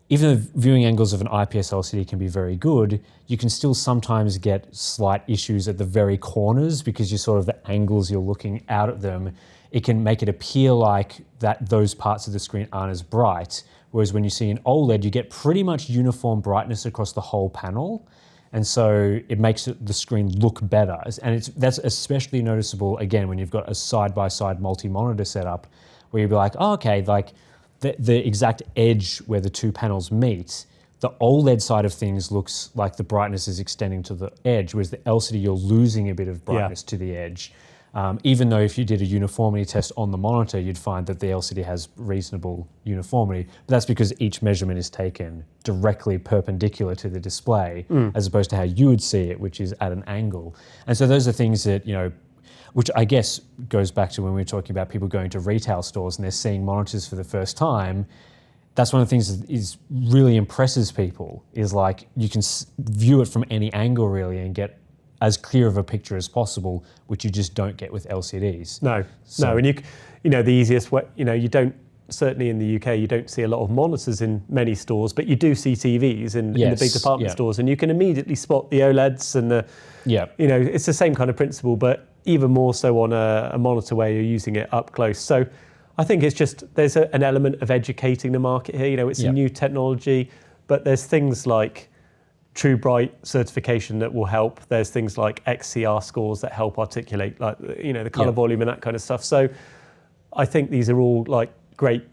Even though viewing angles of an IPS LCD can be very good, you can still sometimes get slight issues at the very corners because you sort of the angles you're looking out at them, it can make it appear like that those parts of the screen aren't as bright. Whereas when you see an OLED, you get pretty much uniform brightness across the whole panel. And so it makes the screen look better. And that's especially noticeable, again, when you've got a side-by-side multi-monitor setup where you'll be like, oh, okay, like the exact edge where the two panels meet, the OLED side of things looks like the brightness is extending to the edge, whereas the LCD, you're losing a bit of brightness to the edge. Even though if you did a uniformity test on the monitor, you'd find that the LCD has reasonable uniformity. But that's because each measurement is taken directly perpendicular to the display, as opposed to how you would see it, which is at an angle. And so those are things that, which I guess goes back to when we were talking about people going to retail stores and they're seeing monitors for the first time. That's one of the things that is really impresses people, is like you can view it from any angle really and get as clear of a picture as possible, which you just don't get with LCDs. No, and the easiest way, you don't, certainly in the UK, you don't see a lot of monitors in many stores, but you do see TVs in the big department stores, and you can immediately spot the OLEDs and it's the same kind of principle, but even more so on a monitor where you're using it up close. So I think it's just, there's an element of educating the market here. It's a new technology, but there's things like True Bright certification that will help. There's things like XCR scores that help articulate, like, the color volume and that kind of stuff. So I think these are all like great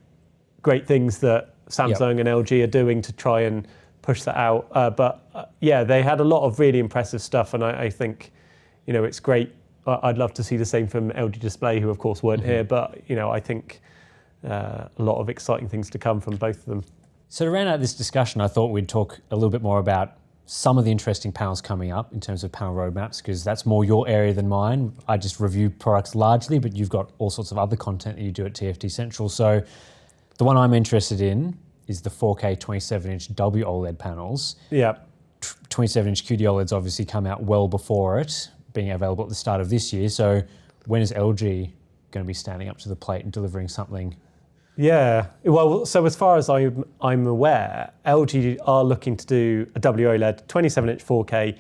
things that Samsung and LG are doing to try and push that out. But they had a lot of really impressive stuff, and I think, it's great. I'd love to see the same from LG Display, who of course weren't here, but I think a lot of exciting things to come from both of them. So to round out this discussion, I thought we'd talk a little bit more about some of the interesting panels coming up in terms of panel roadmaps, because that's more your area than mine. I just review products largely, but you've got all sorts of other content that you do at TFTCentral. So the one I'm interested in is the 4K 27-inch WOLED panels. Yeah. 27-inch QD-OLEDs obviously come out well before it, being available at the start of this year. So when is LG going to be standing up to the plate and delivering something? Yeah, well, so as far as I'm aware, LG are looking to do a WOLED 27-inch 4K,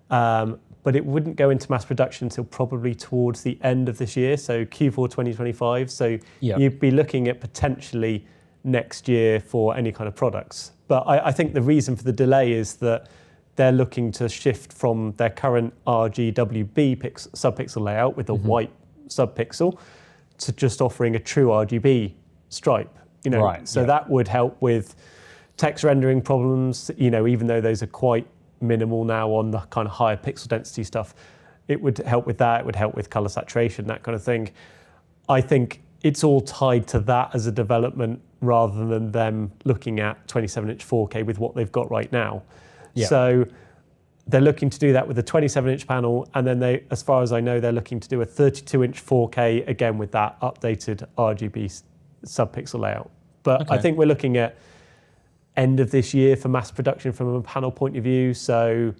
but it wouldn't go into mass production until probably towards the end of this year, so Q4 2025. So you'd be looking at potentially next year for any kind of products. But I think the reason for the delay is that they're looking to shift from their current RGWB subpixel layout with a white subpixel to just offering a true RGB stripe, that would help with text rendering problems, even though those are quite minimal now on the kind of higher pixel density stuff. It would help with that. It would help with color saturation, that kind of thing. I think it's all tied to that as a development rather than them looking at 27-inch 4K with what they've got right now. Yeah. So they're looking to do that with a 27-inch panel, and then they, as far as I know, they're looking to do a 32-inch 4K, again with that updated RGB sub-pixel layout. But I think we're looking at end of this year for mass production from a panel point of view, so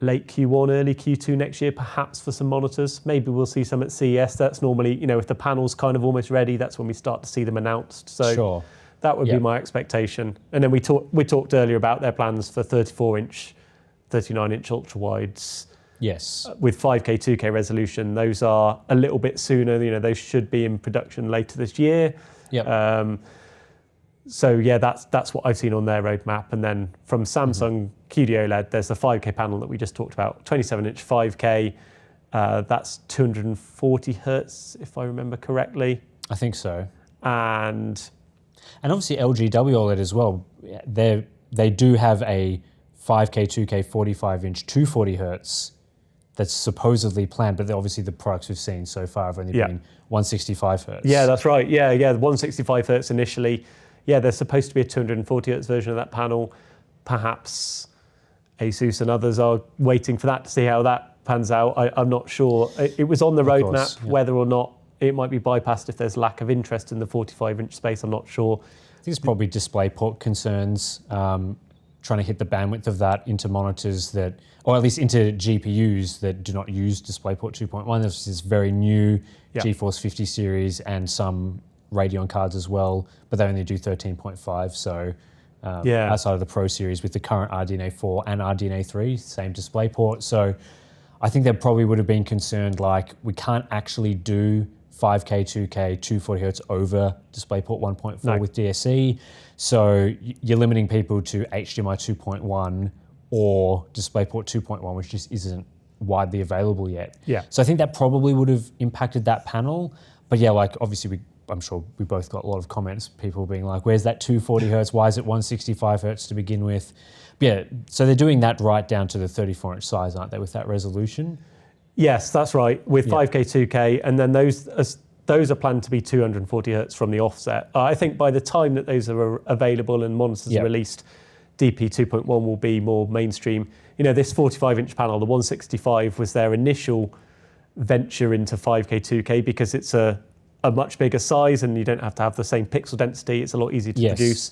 late Q1, early Q2 next year, perhaps for some monitors. Maybe we'll see some at CES. That's normally, if the panel's kind of almost ready, that's when we start to see them announced. So that would be my expectation. And then we talked earlier about their plans for 34-inch, 39-inch ultra-wides. Yes. With 5K, 2K resolution. Those are a little bit sooner. Those should be in production later this year. Yep. So yeah, that's what I've seen on their roadmap. And then from Samsung QD-OLED, there's the 5K panel that we just talked about, 27-inch 5K. That's 240 hertz, if I remember correctly. I think so. And obviously LG WOLED as well. They do have a 5K, 2K, 45-inch, 240 hertz that's supposedly planned, but obviously the products we've seen so far have only been 165 hertz. Yeah, that's right. Yeah, the 165 hertz initially. Yeah, there's supposed to be a 240 hertz version of that panel. Perhaps Asus and others are waiting for that to see how that pans out. I'm not sure. It was on the roadmap, whether or not it might be bypassed if there's lack of interest in the 45-inch space. I'm not sure. I think it's probably DisplayPort concerns, trying to hit the bandwidth of that into monitors that, or at least into GPUs that do not use DisplayPort 2.1. This is very new GeForce 50 series and some Radeon cards as well, but they only do 13.5. So outside of the Pro series with the current RDNA 4 and RDNA 3, same DisplayPort. So I think they probably would have been concerned, like, we can't actually do 5K, 2K, 240 hertz over DisplayPort 1.4 with DSE. So you're limiting people to HDMI 2.1 or DisplayPort 2.1, which just isn't widely available yet. Yeah. So I think that probably would have impacted that panel. But yeah, like obviously I'm sure we both got a lot of comments, people being like, where's that 240 hertz? Why is it 165 hertz to begin with? But yeah, so they're doing that right down to the 34-inch size, aren't they, with that resolution? Yes, that's right, with 5K, 2K, and then those are planned to be 240 hertz from the offset. I think by the time that those are available and monitors are released, DP 2.1 will be more mainstream. This 45-inch panel, the 165, was their initial venture into 5K, 2K because it's a much bigger size and you don't have to have the same pixel density. It's a lot easier to produce.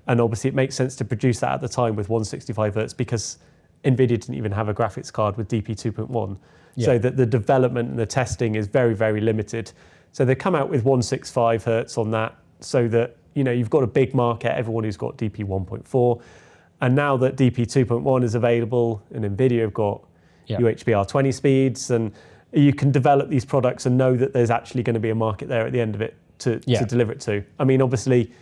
And obviously it makes sense to produce that at the time with 165 hertz because NVIDIA didn't even have a graphics card with DP 2.1. So that the development and the testing is very, very limited. So they come out with 165 hertz on that so that, you've got a big market, everyone who's got DP 1.4. And now that DP 2.1 is available and NVIDIA have got UHBR20 speeds, and you can develop these products and know that there's actually going to be a market there at the end of it to deliver it to. I mean, obviously,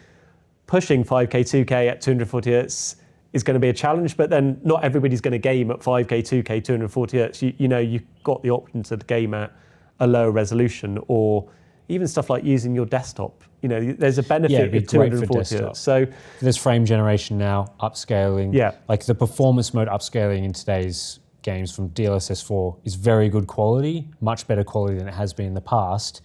pushing 5K, 2K at 240 hertz is going to be a challenge, but then not everybody's going to game at 5K, 2K, 240 hertz. You've got the option to game at a lower resolution, or even stuff like using your desktop. There's a benefit with 240 hertz. So there's frame generation now, upscaling. Like the performance mode upscaling in today's games from DLSS 4 is very good quality, much better quality than it has been in the past.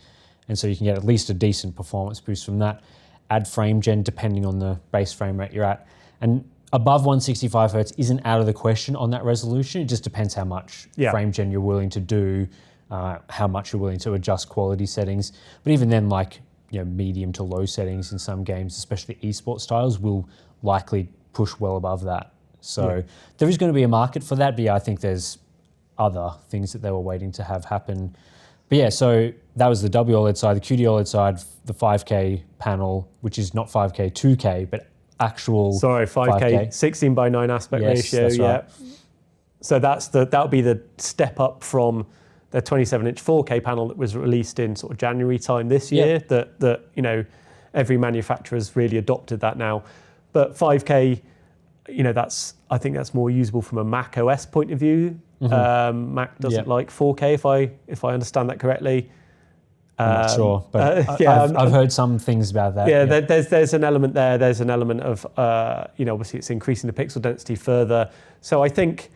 And so you can get at least a decent performance boost from that. Add frame gen depending on the base frame rate you're at. And above 165 hertz isn't out of the question on that resolution. It just depends how much frame gen you're willing to do, how much you're willing to adjust quality settings. But even then, like, medium to low settings in some games, especially esports styles, will likely push well above that. So there is going to be a market for that, but I think there's other things that they were waiting to have happen. But yeah, so that was the WOLED side, the QD-OLED side, the 5K panel, which is not 5K, 2K, but actual 5K, 16:9 aspect ratio. That's right. So that'll be the step up from the 27-inch 4K panel that was released in sort of January time this year. That every manufacturer's really adopted that now. But 5K, I think that's more usable from a Mac OS point of view. Mac doesn't like 4K, if I understand that correctly. I'm not sure, but I've heard some things about that. There's an element there. There's an element of, obviously it's increasing the pixel density further. So I think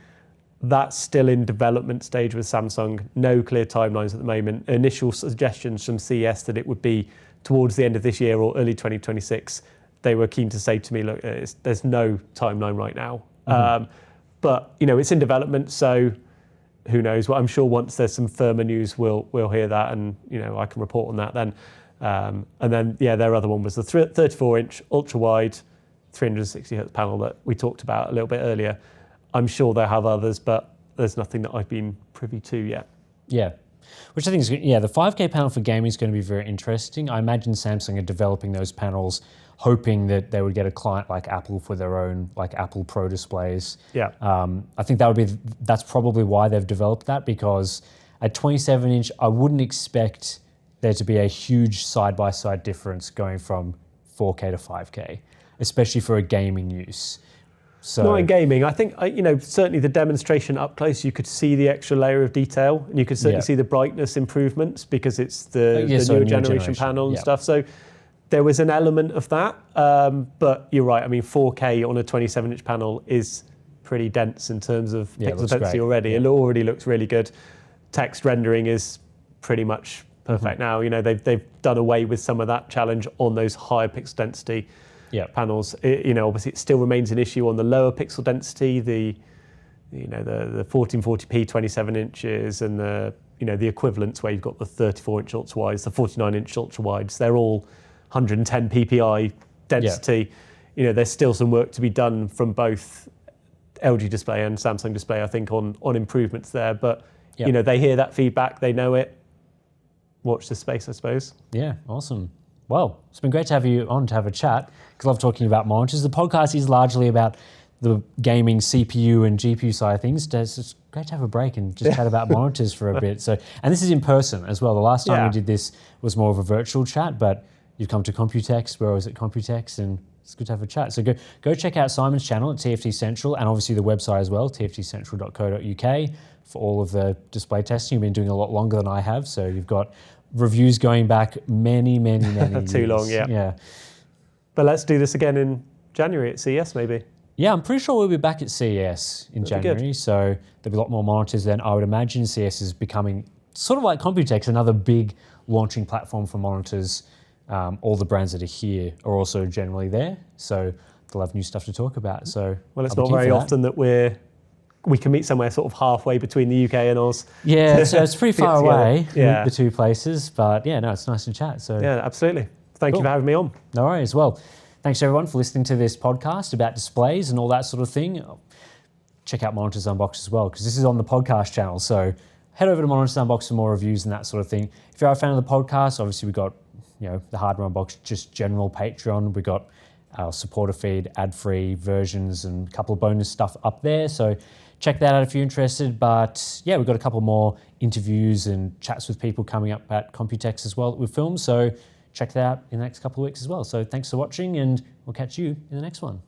That's still in development stage with Samsung. No clear timelines at the moment. Initial suggestions from CES that it would be towards the end of this year or early 2026. They were keen to say to me, look, there's no timeline right now. But it's in development, so who knows? Well, I'm sure once there's some firmer news, we'll hear that, and I can report on that then. And then their other one was the 34-inch ultra-wide 360 hertz panel that we talked about a little bit earlier. I'm sure they'll have others, but there's nothing that I've been privy to yet. Yeah, which I think is good. Yeah, the 5K panel for gaming is going to be very interesting. I imagine Samsung are developing those panels, hoping that they would get a client like Apple for their own, like Apple Pro displays. Yeah. I think that's probably why they've developed that, because at 27-inch, I wouldn't expect there to be a huge side-by-side difference going from 4K to 5K, especially for a gaming use. So, not in gaming. I think, certainly the demonstration up close, you could see the extra layer of detail, and you could certainly see the brightness improvements because it's the newer generation panel and stuff. So there was an element of that. But you're right. I mean, 4K on a 27-inch panel is pretty dense in terms of pixel density already. It already looks really good. Text rendering is pretty much perfect now. They've done away with some of that challenge on those higher pixel density panels. Obviously it still remains an issue on the lower pixel density, the 1440p 27 inches and the equivalents where you've got the 34-inch ultra-wides, the 49-inch ultra-wides. They're all 110 ppi density. There's still some work to be done from both LG Display and Samsung Display, I think, on improvements there. But they hear that feedback, they know it. Watch this space, I suppose. Yeah, awesome. Well, it's been great to have you on to have a chat, because I love talking about monitors. The podcast is largely about the gaming CPU and GPU side of things. It's great to have a break and just chat about monitors for a bit. So, and this is in person as well. The last time we did this was more of a virtual chat, but you've come to Computex. Where I was at Computex, and it's good to have a chat. So go check out Simon's channel at TFTCentral, and obviously the website as well, tftcentral.co.uk, for all of the display testing. You've been doing a lot longer than I have, so you've got reviews going back many years. Too long, yeah. But let's do this again in January at CES, maybe. Yeah, I'm pretty sure we'll be back at CES in January, so there'll be a lot more monitors then. I would imagine CES is becoming sort of like Computex, another big launching platform for monitors. All the brands that are here are also generally there, so they'll have new stuff to talk about. So, well, it's not very often that we can meet somewhere sort of halfway between the UK and Oz. Yeah, so it's pretty far away, the two places, but it's nice to chat. So yeah, absolutely. Thank you for having me on. No worries. Well, thanks everyone for listening to this podcast about displays and all that sort of thing. Check out Monitors Unboxed as well, because this is on the podcast channel. So head over to Monitors Unboxed for more reviews and that sort of thing. If you're a fan of the podcast, obviously we've got the Hardware Unboxed, just general Patreon. We've got our supporter feed, ad-free versions, and a couple of bonus stuff up there. So check that out if you're interested. But we've got a couple more interviews and chats with people coming up at Computex as well that we've filmed. So check that out in the next couple of weeks as well. So thanks for watching, and we'll catch you in the next one.